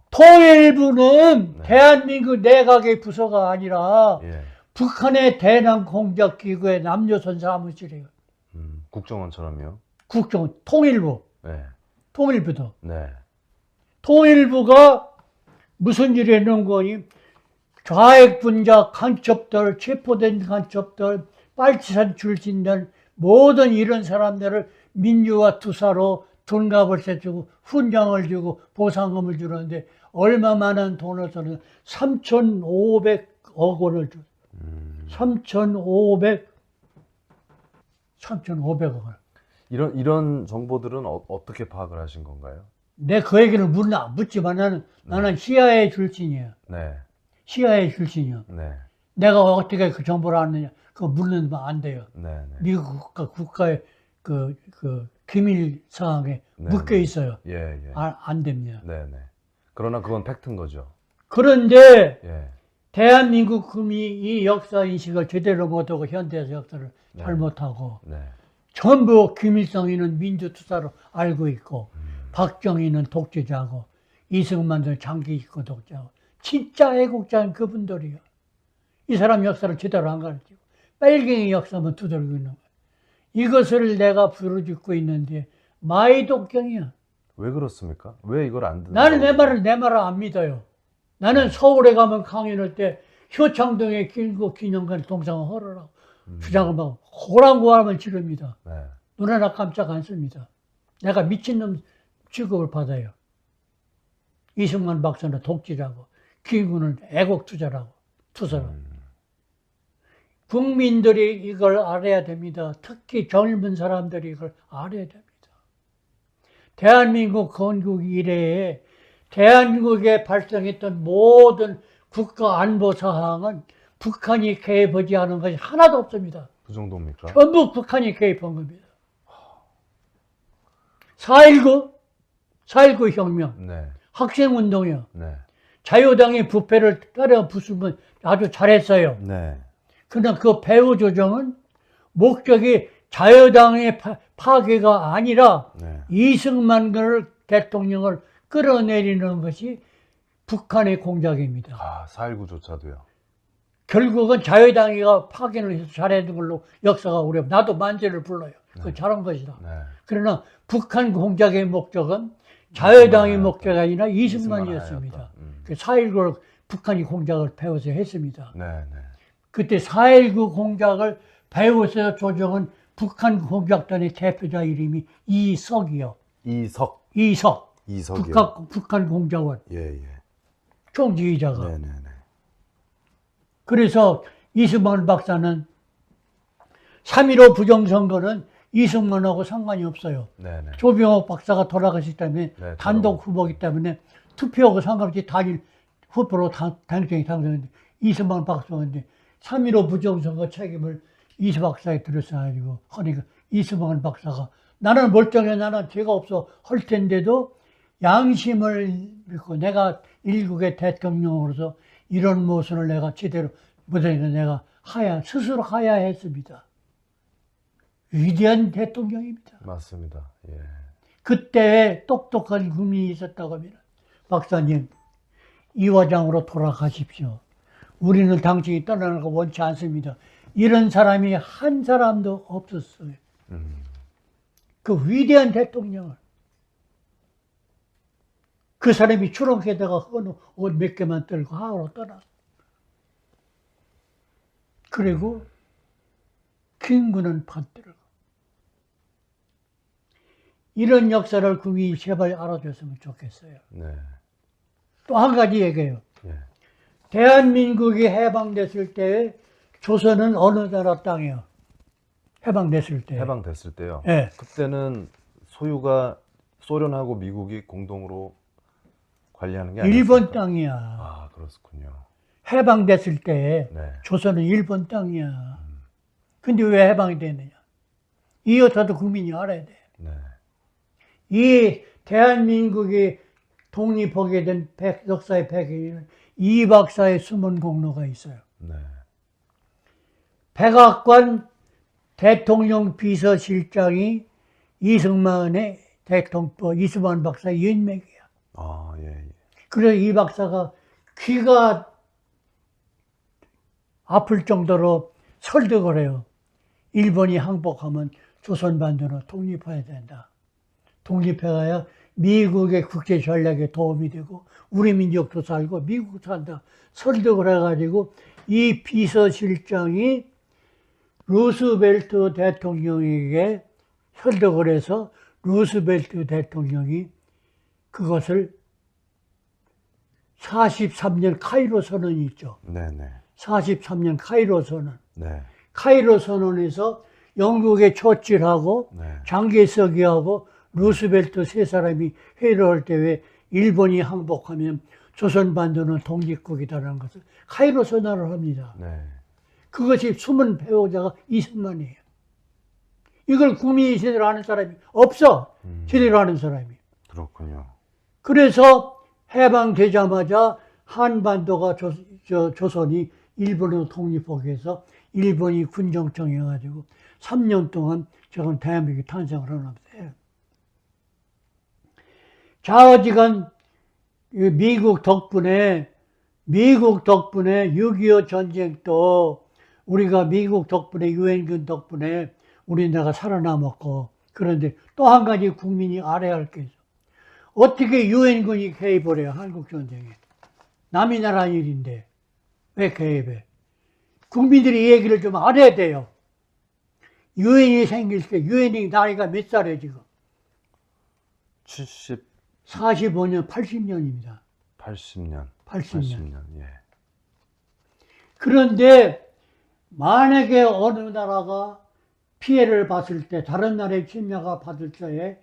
Speaker 1: 통일부는
Speaker 2: 네.
Speaker 1: 대한민국 내각의 부서가 아니라
Speaker 2: 예.
Speaker 1: 북한의 대남 공작 기구의 남조선 사무실이에요.
Speaker 2: 국정원처럼요.
Speaker 1: 국정 통일부,
Speaker 2: 네.
Speaker 1: 통일부도.
Speaker 2: 네.
Speaker 1: 통일부가 무슨 일을 했는 거니? 좌익 분자 간첩들, 체포된 간첩들, 빨치산 출신들, 모든 이런 사람들을 민주화 투사로 둔갑을 해주고 훈장을 주고 보상금을 주는데 얼마 많은 돈을 써는 3,500억 원을 줘. 3,500억 원.
Speaker 2: 이런 정보들은 어떻게 파악을 하신 건가요?
Speaker 1: 내 그 얘기를 묻지만 나는 CIA 출신이야.
Speaker 2: 네.
Speaker 1: CIA 출신이야.
Speaker 2: 네.
Speaker 1: 내가 어떻게 그 정보를 아느냐? 그거 묻는 안 돼요.
Speaker 2: 네. 네.
Speaker 1: 미국 국가의 그 기밀 사항에
Speaker 2: 네,
Speaker 1: 묶여
Speaker 2: 네.
Speaker 1: 있어요.
Speaker 2: 예. 예.
Speaker 1: 안 됩니다.
Speaker 2: 네. 네. 그러나 그건 팩트인 거죠.
Speaker 1: 그런데
Speaker 2: 예.
Speaker 1: 대한민국 국민이 이 역사 인식을 제대로 못하고 현대 역사를
Speaker 2: 네.
Speaker 1: 잘 못하고
Speaker 2: 네.
Speaker 1: 전부 김일성이는 민주투사로 알고 있고 박정희는 독재자고 이승만은 장기집권 독재자고 진짜 애국자는 그분들이요. 이 사람 역사를 제대로 안 가르치고 빨갱이 역사만 두들고 있는 거예요. 이것을 내가 부르짖고 있는데 마이독경이야.
Speaker 2: 왜 그렇습니까? 왜 이걸 안 듣는
Speaker 1: 나는 내
Speaker 2: 거예요?
Speaker 1: 말을 안 믿어요. 나는 서울에 가면 강연할 때 효창동에 길고 기념관 동상을 헐으라고 주장을 막 호랑고함을 지릅니다.
Speaker 2: 네.
Speaker 1: 눈 하나 깜짝 안 씁니다. 내가 미친놈 취급을 받아요. 이승만 박사는 독재자고 김구는 애국투자라고 투사라고. 국민들이 이걸 알아야 됩니다. 특히 젊은 사람들이 이걸 알아야 됩니다. 대한민국 건국 이래에 대한민국에 발생했던 모든 국가 안보 사항은 북한이 개입하지 않은 것이 하나도 없습니다.
Speaker 2: 그 정도입니까?
Speaker 1: 전부 북한이 개입한 겁니다. 4.19 혁명,
Speaker 2: 네.
Speaker 1: 학생운동이요.
Speaker 2: 네.
Speaker 1: 자유당의 부패를 따라 부수면 아주 잘했어요.
Speaker 2: 네.
Speaker 1: 그러나 그 배후 조정은 목적이 자유당의 파괴가 아니라
Speaker 2: 네.
Speaker 1: 이승만 대통령을 끌어내리는 것이 북한의 공작입니다.
Speaker 2: 아, 4.19조차도요.
Speaker 1: 결국은 자유당이가 파견을 해서 잘했는 걸로 역사가 우려. 나도 만세를 불러요. 그 잘한 것이다.
Speaker 2: 네.
Speaker 1: 그러나 북한 공작의 목적은 자유당의
Speaker 2: 이승만
Speaker 1: 목적이 아니라
Speaker 2: 이승만
Speaker 1: 이승만이었습니다.
Speaker 2: 하였다.
Speaker 1: 그 4.19를 북한이 공작을 배워서 했습니다.
Speaker 2: 네. 네.
Speaker 1: 그때 4.19 공작을 배워서 조정은 북한 공작단의 대표자 이름이 이석이요.
Speaker 2: 이석.
Speaker 1: 이석이요. 북한 공작원
Speaker 2: 예.
Speaker 1: 총지휘자가.
Speaker 2: 네.
Speaker 1: 그래서 이승만 박사는 3.15 부정선거는 이승만하고 상관이 없어요.
Speaker 2: 네.
Speaker 1: 조병옥 박사가 돌아가셨기 때문에
Speaker 2: 네,
Speaker 1: 단독 후보이기 때문에 투표하고 상관없이 단일 후보로 당선했는데 이승만 박사인데 3.15 부정선거 책임을 이 박사에 들었어가지고 하니까 이승만 박사가 나는 멀쩡해 나는 죄가 없어 할 텐데도 양심을 믿고 내가 일국의 대통령으로서 이런 모습을 내가 제대로 못하니까 내가 스스로 하야했습니다. 위대한 대통령입니다.
Speaker 2: 맞습니다. 예.
Speaker 1: 그때 똑똑한 국민이 있었다고 하면 박사님 이화장으로 돌아가십시오. 우리는 당신이 떠나는 거 원치 않습니다. 이런 사람이 한 사람도 없었어요. 그 위대한 대통령을 그 사람이 추렁에다가 옷 몇 개만 떨고 하하로 떠나. 그리고 김구는 받들고. 이런 역사를 국민이 제발 알아줬으면 좋겠어요.
Speaker 2: 네.
Speaker 1: 또 한 가지 얘기해요.
Speaker 2: 예.
Speaker 1: 대한민국이 해방됐을 때 조선은 어느 나라 땅이에요? 해방됐을 때.
Speaker 2: 해방됐을 때요.
Speaker 1: 예.
Speaker 2: 그때는 소유가 소련하고 미국이 공동으로 관리하는 게
Speaker 1: 일본
Speaker 2: 아니었습니까?
Speaker 1: 땅이야.
Speaker 2: 아, 그렇군요.
Speaker 1: 해방됐을 때
Speaker 2: 네.
Speaker 1: 조선은 일본 땅이야. 근데 왜 해방이 됐느냐? 이 여타도 국민이 알아야 돼.
Speaker 2: 네.
Speaker 1: 이 대한민국이 독립하게 된 역사의 배경에는 이 박사의 숨은 공로가 있어요.
Speaker 2: 네.
Speaker 1: 백악관 대통령 비서실장이 이승만의 이승만 박사의 연맥이야.
Speaker 2: 아, 예, 예.
Speaker 1: 그래서 이 박사가 귀가 아플 정도로 설득을 해요. 일본이 항복하면 조선반도는 독립해야 된다. 독립해야 미국의 국제 전략에 도움이 되고 우리 민족도 살고 미국도 산다. 설득을 해가지고 이 비서실장이 루스벨트 대통령에게 설득을 해서 루스벨트 대통령이 그것을 43년 카이로 선언이 있죠.
Speaker 2: 네네.
Speaker 1: 43년 카이로 선언.
Speaker 2: 네.
Speaker 1: 카이로 선언에서 영국의 처칠하고
Speaker 2: 네.
Speaker 1: 장개석이하고 루스벨트 세 사람이 회의를 할 때 왜 일본이 항복하면 조선반도는 독립국이다라는 것을 카이로 선언을 합니다.
Speaker 2: 네.
Speaker 1: 그것이 숨은 배우자가 이승만이에요. 이걸 국민이 제대로 아는 사람이 없어. 제대로 아는 사람이.
Speaker 2: 그렇군요.
Speaker 1: 그래서 해방되자마자 한반도가 조선이 일본으로 독립하기 위해서 일본이 군정청해가지고 3년 동안 저건 대한민국이 탄생을 하는데 좌우지간 미국 덕분에 6.25 전쟁도 우리가 미국 덕분에 유엔군 덕분에 우리나라가 살아남았고 그런데 또 한 가지 국민이 알아야 할 게 있어. 어떻게 유엔군이 개입을 해요? 한국전쟁에. 남이 나라 일인데 왜 개입해? 국민들이 이 얘기를 좀 알아야 돼요. 유엔이 생길 때 유엔이 나이가 몇 살이에요 지금? 45년, 80년입니다.
Speaker 2: 80년.
Speaker 1: 80년.
Speaker 2: 예.
Speaker 1: 그런데 만약에 어느 나라가 피해를 봤을 때 다른 나라의 침략을 받을 때에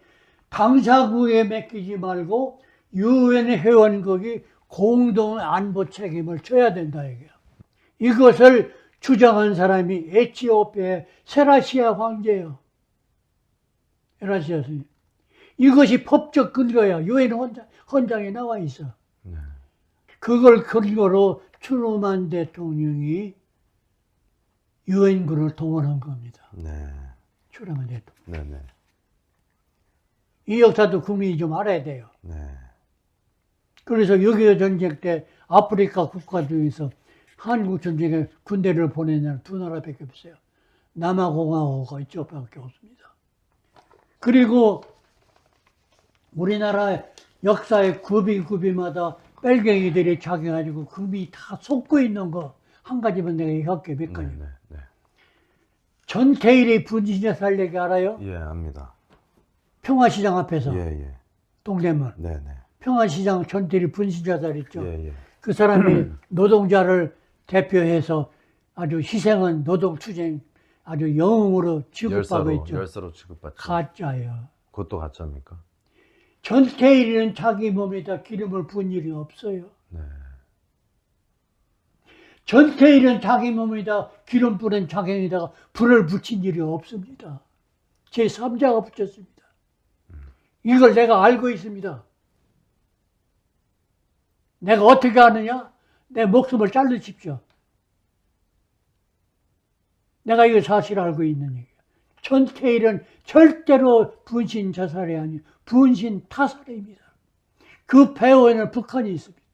Speaker 1: 당사국에 맡기지 말고 유엔 회원국이 공동 안보 책임을 져야 된다 이게요. 이것을 주장한 사람이 에티오피아의 세라시아 황제예요. 세라시아 스님. 이것이 법적 근거야. 유엔 헌장에 나와 있어.
Speaker 2: 네.
Speaker 1: 그걸 근거로 트루만 대통령이 유엔군을 동원한 겁니다.
Speaker 2: 네.
Speaker 1: 트루만 대통령.
Speaker 2: 네네.
Speaker 1: 이 역사도 국민이 좀 알아야 돼요.
Speaker 2: 네.
Speaker 1: 그래서 6.25 전쟁 때 아프리카 국가 중에서 한국 전쟁에 군대를 보낸 나라는 두 나라밖에 없어요. 남아공화국과 이쪽밖에 없습니다. 그리고 우리나라 역사의 구비마다 빨갱이들이 작용해가지고 금이 다 속고 있는 거 한 가지만 내가 얘기할게 몇 가지.
Speaker 2: 네.
Speaker 1: 전태일의 분신자 살려기 알아요?
Speaker 2: 예, 압니다.
Speaker 1: 평화시장 앞에서
Speaker 2: 예.
Speaker 1: 동대문.
Speaker 2: 네네.
Speaker 1: 평화시장 전태일 분신자 살 있죠.
Speaker 2: 예.
Speaker 1: 그 사람이 노동자를 대표해서 아주 희생한 노동투쟁 아주 영웅으로 취급하고 있죠.
Speaker 2: 열사로 취급받죠.
Speaker 1: 가짜예요.
Speaker 2: 그것도 가짜입니까?
Speaker 1: 전태일은 자기 몸에다 기름을 부은 일이 없어요.
Speaker 2: 네.
Speaker 1: 전태일은 자기 몸에다 기름 뿌린 자경에다가 불을 붙인 일이 없습니다. 제 3자가 붙였습니다. 이걸 내가 알고 있습니다. 내가 어떻게 아느냐? 내 목숨을 자르십시오. 내가 이거 사실 알고 있는 얘기예요. 전태일은 절대로 분신 자살이 아니에요. 분신 타살입니다. 그 배후에는 북한이 있습니다.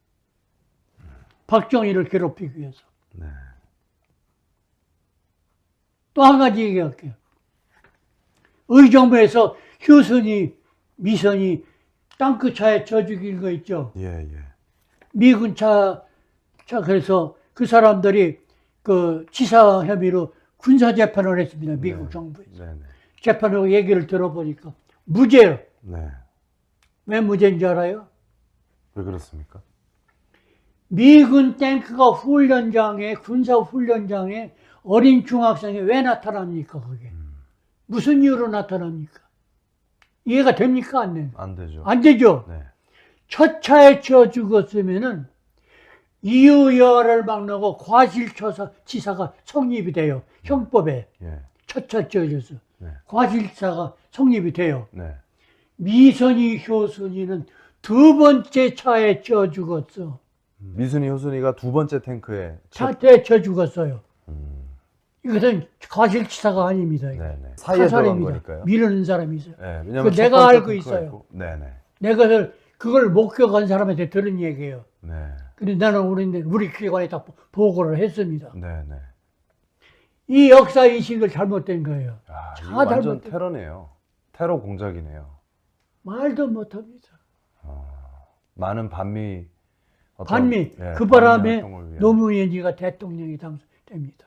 Speaker 1: 박정희를 괴롭히기 위해서.
Speaker 2: 네.
Speaker 1: 또 한 가지 얘기할게요. 의정부에서 효선이, 미선이 땅끝차에 져 죽인 거 있죠.
Speaker 2: 예.
Speaker 1: 미군 그래서 그 사람들이 그 치사 혐의로 군사 재판을 했습니다. 미국 정부에서.
Speaker 2: 네네.
Speaker 1: 재판하고 얘기를 들어보니까 무죄예요.
Speaker 2: 네.
Speaker 1: 왜 무죄인 줄 알아요?
Speaker 2: 왜 그렇습니까?
Speaker 1: 미군 탱크가 군사 훈련장에 어린 중학생이 왜 나타납니까, 그게? 무슨 이유로 나타납니까? 이해가 됩니까? 안 돼요?
Speaker 2: 안 되죠.
Speaker 1: 안 되죠.
Speaker 2: 네.
Speaker 1: 첫 차에 쳐 죽었으면은 이유여를 막론하고 과실치사가 성립이 돼요. 형법에.
Speaker 2: 예.
Speaker 1: 첫 차 쳐줘서.
Speaker 2: 네.
Speaker 1: 과실치사가 성립이 돼요.
Speaker 2: 네.
Speaker 1: 미선이, 효순이는 두 번째 차에 쳐 죽었어.
Speaker 2: 미순이, 효순이가 두 번째 탱크에
Speaker 1: 차에 쳐 죽었어요. 이것은 과실치사가 아닙니다.
Speaker 2: 네네. 사이에 들어간 거니까요.
Speaker 1: 미루는 사람이 있어요.
Speaker 2: 네, 왜냐면
Speaker 1: 그
Speaker 2: 첫
Speaker 1: 내가
Speaker 2: 번째
Speaker 1: 알고
Speaker 2: 탱크가
Speaker 1: 있어요.
Speaker 2: 있고. 네네.
Speaker 1: 내가 그걸 목격한 사람한테 들은 얘기예요.
Speaker 2: 네.
Speaker 1: 근데 나는 우리 기관에 다 보고를 했습니다.
Speaker 2: 네네.
Speaker 1: 이 역사 인식을 잘못된 거예요.
Speaker 2: 아,
Speaker 1: 다
Speaker 2: 이거 완전
Speaker 1: 잘못된
Speaker 2: 테러네요. 테러 공작이네요.
Speaker 1: 말도 못합니다.
Speaker 2: 많은 반미
Speaker 1: 반미
Speaker 2: 예,
Speaker 1: 그
Speaker 2: 반미
Speaker 1: 바람에
Speaker 2: 활동을 위한.
Speaker 1: 노무현이가 대통령이 당선됩니다.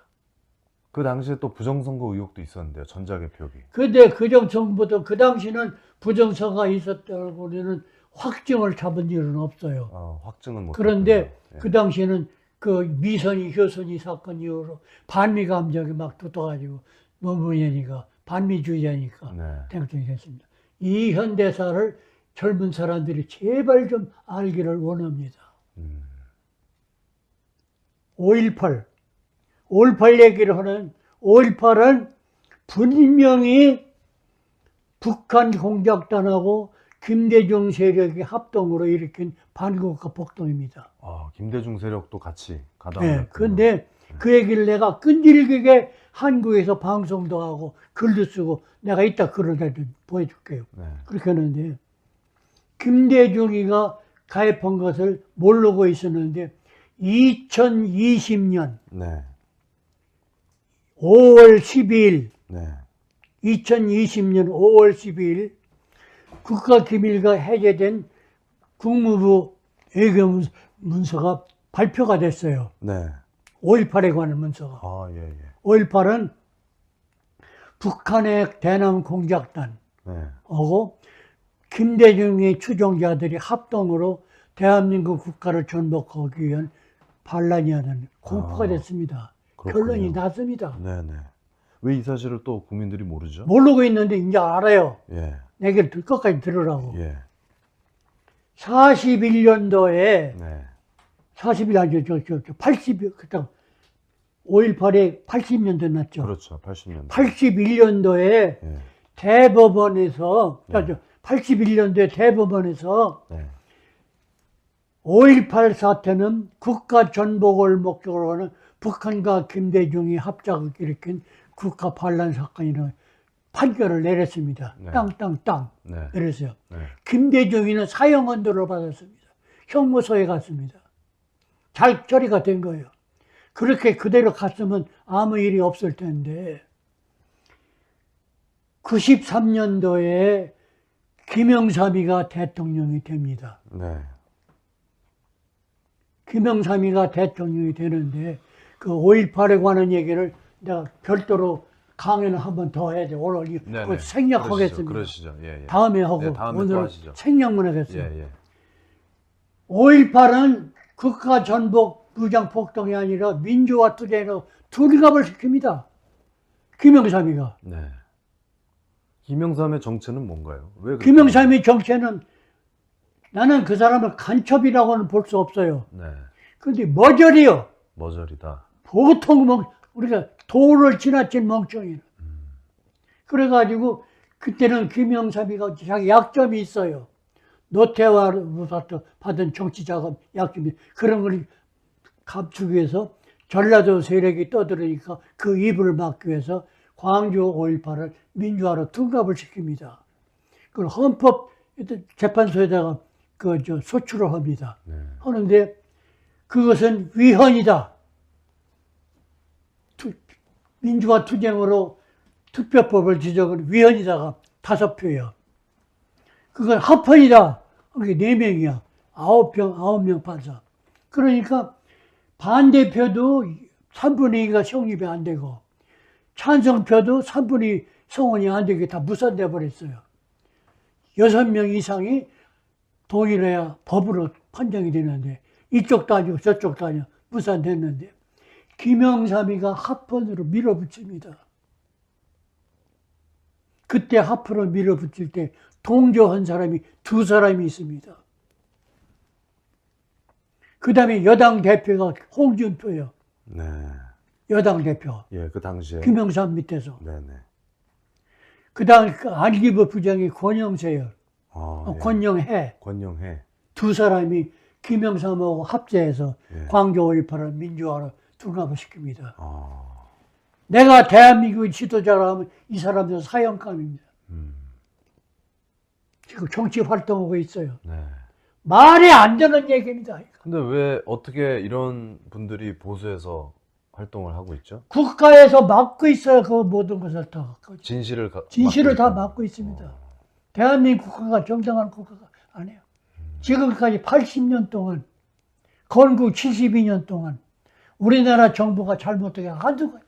Speaker 2: 그 당시에 또 부정선거 의혹도 있었는데요. 전자개표기.
Speaker 1: 근데 그정부도 그 당시는 부정선거가 있었다고는 확증을 잡은 일은 없어요.
Speaker 2: 확증은 못.
Speaker 1: 그런데
Speaker 2: 예.
Speaker 1: 그 당시에는 그 미선이 효선이 사건 이후로 반미 감정이 막 붙어가지고 노무현이가 반미주의자니까
Speaker 2: 네.
Speaker 1: 대통령이 됐습니다. 이 현대사를 젊은 사람들이 제발 좀 알기를 원합니다. 5.18 얘기를 하는 5.18은 분명히 북한 공작단하고 김대중 세력이 합동으로 일으킨 반국가 폭동입니다.
Speaker 2: 김대중 세력도 같이 가담.
Speaker 1: 네, 그런데 그 얘기를 내가 끈질기게 한국에서 방송도 하고 글도 쓰고 내가 이따 글을 다 보여줄게요.
Speaker 2: 네.
Speaker 1: 그렇게 하는데 김대중이가 가입한 것을 모르고 있었는데 2020년
Speaker 2: 네.
Speaker 1: 5월 12일
Speaker 2: 네.
Speaker 1: 2020년 5월 12일 국가기밀과 해제된 국무부 외교문서가 발표가 됐어요.
Speaker 2: 네.
Speaker 1: 5.18에 관한 문서가.
Speaker 2: 예, 예.
Speaker 1: 5.18은 북한의 대남 공작단하고
Speaker 2: 네.
Speaker 1: 김대중의 추종자들이 합동으로 대한민국 국가를 전복하기 위한 반란이 하는 공포가 됐습니다.
Speaker 2: 그렇군요.
Speaker 1: 결론이 났습니다.
Speaker 2: 네네. 왜 이 사실을 또 국민들이 모르죠?
Speaker 1: 모르고 있는데 이제 알아요.
Speaker 2: 예.
Speaker 1: 내 얘기를 끝까지 들으라고.
Speaker 2: 예.
Speaker 1: 41년도에
Speaker 2: 네.
Speaker 1: 81년 80 그때 5.18에 80년도 났죠.
Speaker 2: 그렇죠. 80년대.
Speaker 1: 81년도에
Speaker 2: 예.
Speaker 1: 대법원에서 81년도에 대법원에서
Speaker 2: 네.
Speaker 1: 5.18 사태는 국가 전복을 목적으로 하는 북한과 김대중이 합작을 일으킨 국가 반란 사건이라는 판결을 내렸습니다.
Speaker 2: 네.
Speaker 1: 땅땅땅
Speaker 2: 네.
Speaker 1: 내렸어요.
Speaker 2: 네.
Speaker 1: 김대중이는 사형 언도를 받았습니다. 형무소에 갔습니다. 잘 처리가 된 거예요. 그렇게 그대로 갔으면 아무 일이 없을 텐데 93년도에 김영삼이가 대통령이 됩니다.
Speaker 2: 네.
Speaker 1: 김영삼이가 대통령이 되는데 그 5.18에 관한 얘기를 내가 별도로 강연을 한 번 더 해야 돼. 오늘
Speaker 2: 네네.
Speaker 1: 생략하겠습니다.
Speaker 2: 그러시죠. 예, 예.
Speaker 1: 다음에 하고
Speaker 2: 네, 다음에 또
Speaker 1: 오늘
Speaker 2: 하시죠.
Speaker 1: 생략만 하겠어요.
Speaker 2: 예, 예.
Speaker 1: 5.18은 국가 전복 무장 폭동이 아니라 민주화 투쟁으로 둘갑을 시킵니다. 김영삼이가.
Speaker 2: 네. 김영삼의 정체는 뭔가요? 왜 그렇게
Speaker 1: 김영삼의 정체는 나는 그 사람을 간첩이라고는 볼 수 없어요.
Speaker 2: 네.
Speaker 1: 그런데 머저리요.
Speaker 2: 머저리다.
Speaker 1: 보통 우리가 도를 지나친 멍청이는. 그래가지고 그때는 김영삼이가 자기 약점이 있어요. 노태우로부터 받은 정치자금 약점이 그런 걸 감추기 위해서 전라도 세력이 떠들으니까 그 입을 막기 위해서 광주 5.18을 민주화로 둔갑을 시킵니다. 그걸 헌법 재판소에다가 소추를 합니다.
Speaker 2: 네.
Speaker 1: 하는데 그것은 위헌이다. 민주화 투쟁으로 투표법을 지적은 위헌이다가 5표예요. 그건 합헌이다. 그게 4명이야. 9명 판사. 그러니까 반대표도 3분의 2가 성립이 안 되고 찬성표도 3분의 2 성원이 안 되게 다 무산돼 버렸어요. 6명 이상이 동의를 해야 법으로 판정이 되는데 이쪽도 아니고 저쪽도 아니고 무산됐는데 김영삼이가 합헌으로 밀어붙입니다. 그때 합헌을 밀어붙일 때 동조한 사람이 두 사람이 있습니다. 그 다음에 여당 대표가 홍준표예요.
Speaker 2: 네.
Speaker 1: 여당 대표.
Speaker 2: 예, 그 당시에.
Speaker 1: 김영삼 밑에서.
Speaker 2: 네네.
Speaker 1: 그 다음에 안기부 부장이 권영세예요.
Speaker 2: 예.
Speaker 1: 권영해.
Speaker 2: 권영해.
Speaker 1: 두 사람이 김영삼하고 합세해서
Speaker 2: 예.
Speaker 1: 광교 5.18을 민주화로 둔갑시킵니다.
Speaker 2: 아.
Speaker 1: 내가 대한민국의 지도자라면 이 사람들 사형감입니다. 지금 정치 활동하고 있어요.
Speaker 2: 네.
Speaker 1: 말이 안 되는 얘기입니다.
Speaker 2: 근데 왜 어떻게 이런 분들이 보수에서 활동을 하고 있죠?
Speaker 1: 국가에서 막고 있어요. 그 모든 것을 다.
Speaker 2: 진실을
Speaker 1: 다 막고 있습니다. 대한민국 국가가 정당한 국가가 아니에요. 지금까지 80년 동안, 건국 72년 동안 우리나라 정부가 잘못하게 한두 가지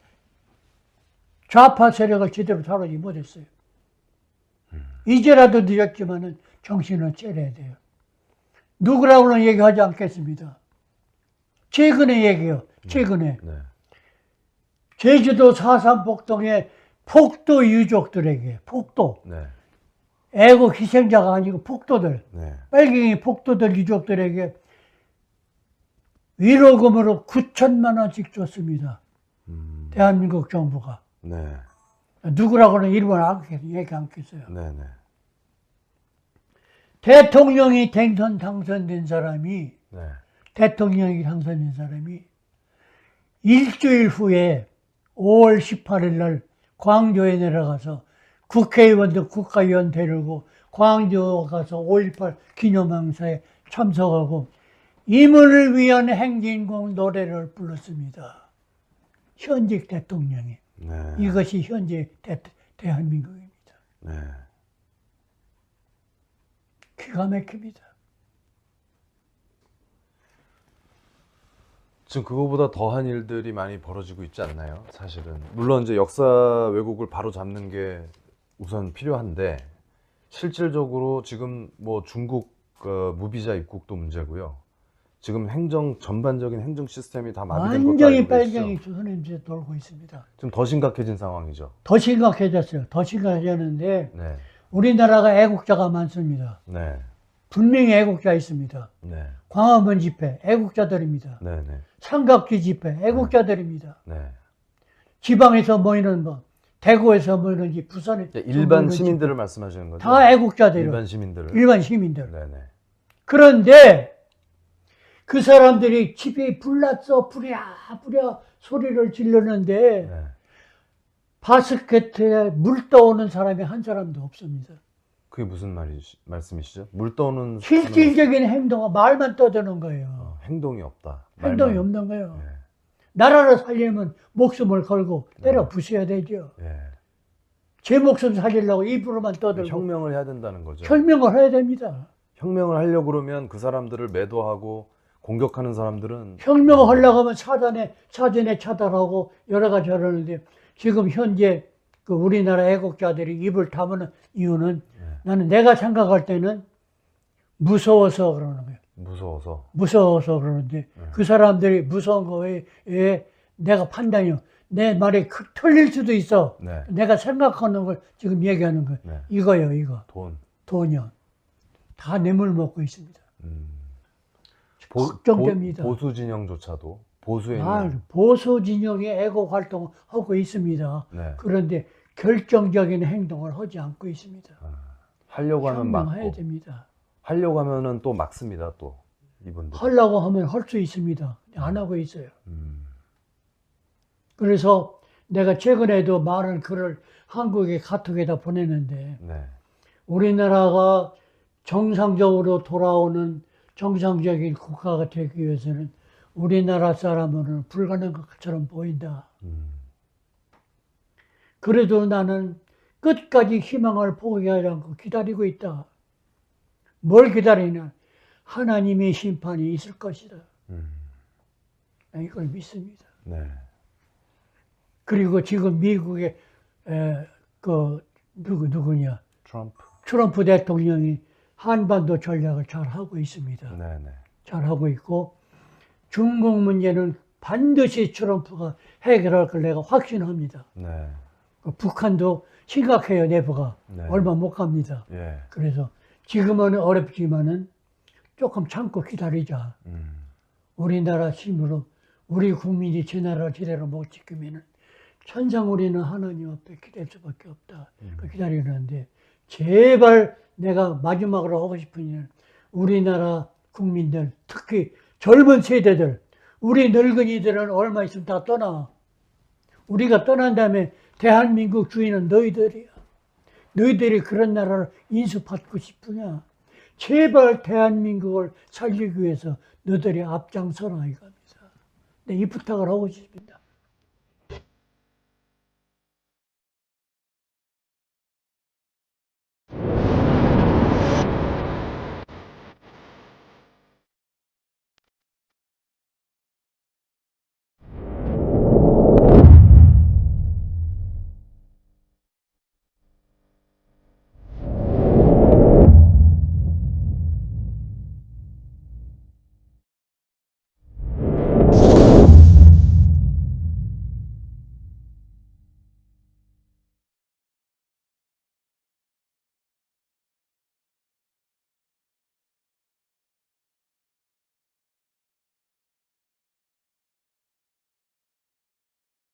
Speaker 1: 좌파 세력을 제대로 다루지 못했어요. 이제라도 늦었지만은 정신을 차려야 돼요. 누구라고는 얘기하지 않겠습니다. 최근에 얘기해요. 최근에.
Speaker 2: 네.
Speaker 1: 제주도 4.3 폭동의 폭도 유족들에게, 폭도.
Speaker 2: 네.
Speaker 1: 애국 희생자가 아니고 폭도들,
Speaker 2: 네.
Speaker 1: 빨갱이 폭도들 유족들에게 위로금으로 9천만 원씩 줬습니다. 대한민국 정부가.
Speaker 2: 네.
Speaker 1: 누구라고는 일본 얘기 않겠어요.
Speaker 2: 네네.
Speaker 1: 대통령이 당선된 사람이,
Speaker 2: 네.
Speaker 1: 대통령이 당선된 사람이 일주일 후에 5월 18일 날 광주에 내려가서 국회의원들 국가위원 데리고 광주 가서 5.18 기념행사에 참석하고 임을 위한 행진곡 노래를 불렀습니다. 현직 대통령이.
Speaker 2: 네.
Speaker 1: 이것이 현재 대한민국입니다.
Speaker 2: 네.
Speaker 1: 기가 막힙니다.
Speaker 2: 지금 그거보다 더한 일들이 많이 벌어지고 있지 않나요? 사실은. 물론 이제 역사 왜곡을 바로 잡는 게 우선 필요한데 실질적으로 지금 뭐 중국 무비자 입국도 문제고요. 지금 전반적인 행정 시스템이 다 마비된 것도
Speaker 1: 완전히
Speaker 2: 알고 계시죠?
Speaker 1: 빨갱이 주선임제 돌고 있습니다.
Speaker 2: 지금 더 심각해진 상황이죠.
Speaker 1: 더 심각해졌어요. 더 심각해졌는데
Speaker 2: 네.
Speaker 1: 우리나라가 애국자가 많습니다.
Speaker 2: 네.
Speaker 1: 분명히 애국자 있습니다.
Speaker 2: 네.
Speaker 1: 광화문 집회 애국자들입니다.
Speaker 2: 네. 네.
Speaker 1: 삼각지 집회 애국자들입니다.
Speaker 2: 네.
Speaker 1: 지방에서 모이는 대구에서 모이는지 부산에
Speaker 2: 일반 시민들을 말씀하시는 거죠?
Speaker 1: 다 애국자들이에요.
Speaker 2: 일반 시민들을.
Speaker 1: 일반 시민들.
Speaker 2: 네, 네.
Speaker 1: 그런데 그 사람들이 집에 불났어 부랴 소리를 지르는데
Speaker 2: 네.
Speaker 1: 바스켓에 물 떠오는 사람이 한 사람도 없습니다.
Speaker 2: 그게 무슨 말씀이시죠? 물 떠오는
Speaker 1: 실질적인 행동은 말만 떠드는 거예요.
Speaker 2: 행동이 없다.
Speaker 1: 행동이
Speaker 2: 말만.
Speaker 1: 없는 거예요.
Speaker 2: 네.
Speaker 1: 나라를 살려면 목숨을 걸고 때려 부숴야 되죠.
Speaker 2: 네.
Speaker 1: 제 목숨 살리려고 입으로만 떠들고
Speaker 2: 혁명을 해야 된다는 거죠.
Speaker 1: 혁명을 해야 됩니다.
Speaker 2: 혁명을 하려고 그러면 그 사람들을 매도하고 공격하는 사람들은
Speaker 1: 혁명을 하려고 하면 사전에 차단하고 여러 가지 하려는데 지금 현재 그 우리나라 애국자들이 입을 다무는 이유는 나는 내가 생각할 때는 무서워서 그러는 거예요. 무서워서 그러는데 그 사람들이 무서운 거에 내가 판단이요. 내 말이 틀릴 수도 있어.
Speaker 2: 네.
Speaker 1: 내가 생각하는 걸 지금 얘기하는 거예요.
Speaker 2: 네.
Speaker 1: 이거요, 이거. 돈이요. 다 뇌물 먹고 있습니다. 걱정됩니다.
Speaker 2: 보수 진영조차도 보수에 있는
Speaker 1: 보수 진영의 애국 활동을 하고 있습니다.
Speaker 2: 네.
Speaker 1: 그런데 결정적인 행동을 하지 않고 있습니다.
Speaker 2: 하려고 하면
Speaker 1: 혁명해야
Speaker 2: 막고
Speaker 1: 됩니다.
Speaker 2: 하려고 하면은 또 막습니다. 또 이분들
Speaker 1: 하려고 하면 할 수 있습니다. 안 하고 있어요. 그래서 내가 최근에도 많은 글을 한국의 카톡에다 보냈는데
Speaker 2: 네.
Speaker 1: 우리나라가 정상적으로 돌아오는 정상적인 국가가 되기 위해서는 우리나라 사람은 불가능한 것처럼 보인다. 그래도 나는 끝까지 희망을 포기하지 않고 기다리고 있다. 뭘 기다리냐? 하나님의 심판이 있을 것이다. 이걸 믿습니다.
Speaker 2: 네.
Speaker 1: 그리고 지금 미국의 누구냐? 트럼프 대통령이 한반도 전략을 잘 하고 있습니다.
Speaker 2: 네, 네.
Speaker 1: 잘 하고 있고 중국 문제는 반드시 트럼프가 해결할 걸 내가 확신합니다.
Speaker 2: 네.
Speaker 1: 북한도 심각해요, 내부가.
Speaker 2: 네.
Speaker 1: 얼마 못 갑니다.
Speaker 2: 예.
Speaker 1: 그래서 지금은 어렵지만은 조금 참고 기다리자. 우리나라 힘으로 우리 국민이 제 나라를 제대로 못 지키면은 천상 우리는 하나님 앞에 기댈 수밖에 없다. 기다리는데 제발 내가 마지막으로 하고 싶은 일은 우리나라 국민들, 특히 젊은 세대들, 우리 늙은이들은 얼마 있으면 다 떠나. 우리가 떠난 다음에 대한민국 주인은 너희들이야. 너희들이 그런 나라를 인수받고 싶으냐? 제발 대한민국을 살리기 위해서 너희들이 앞장서라 이겁니다. 네, 이 부탁을 하고 싶습니다.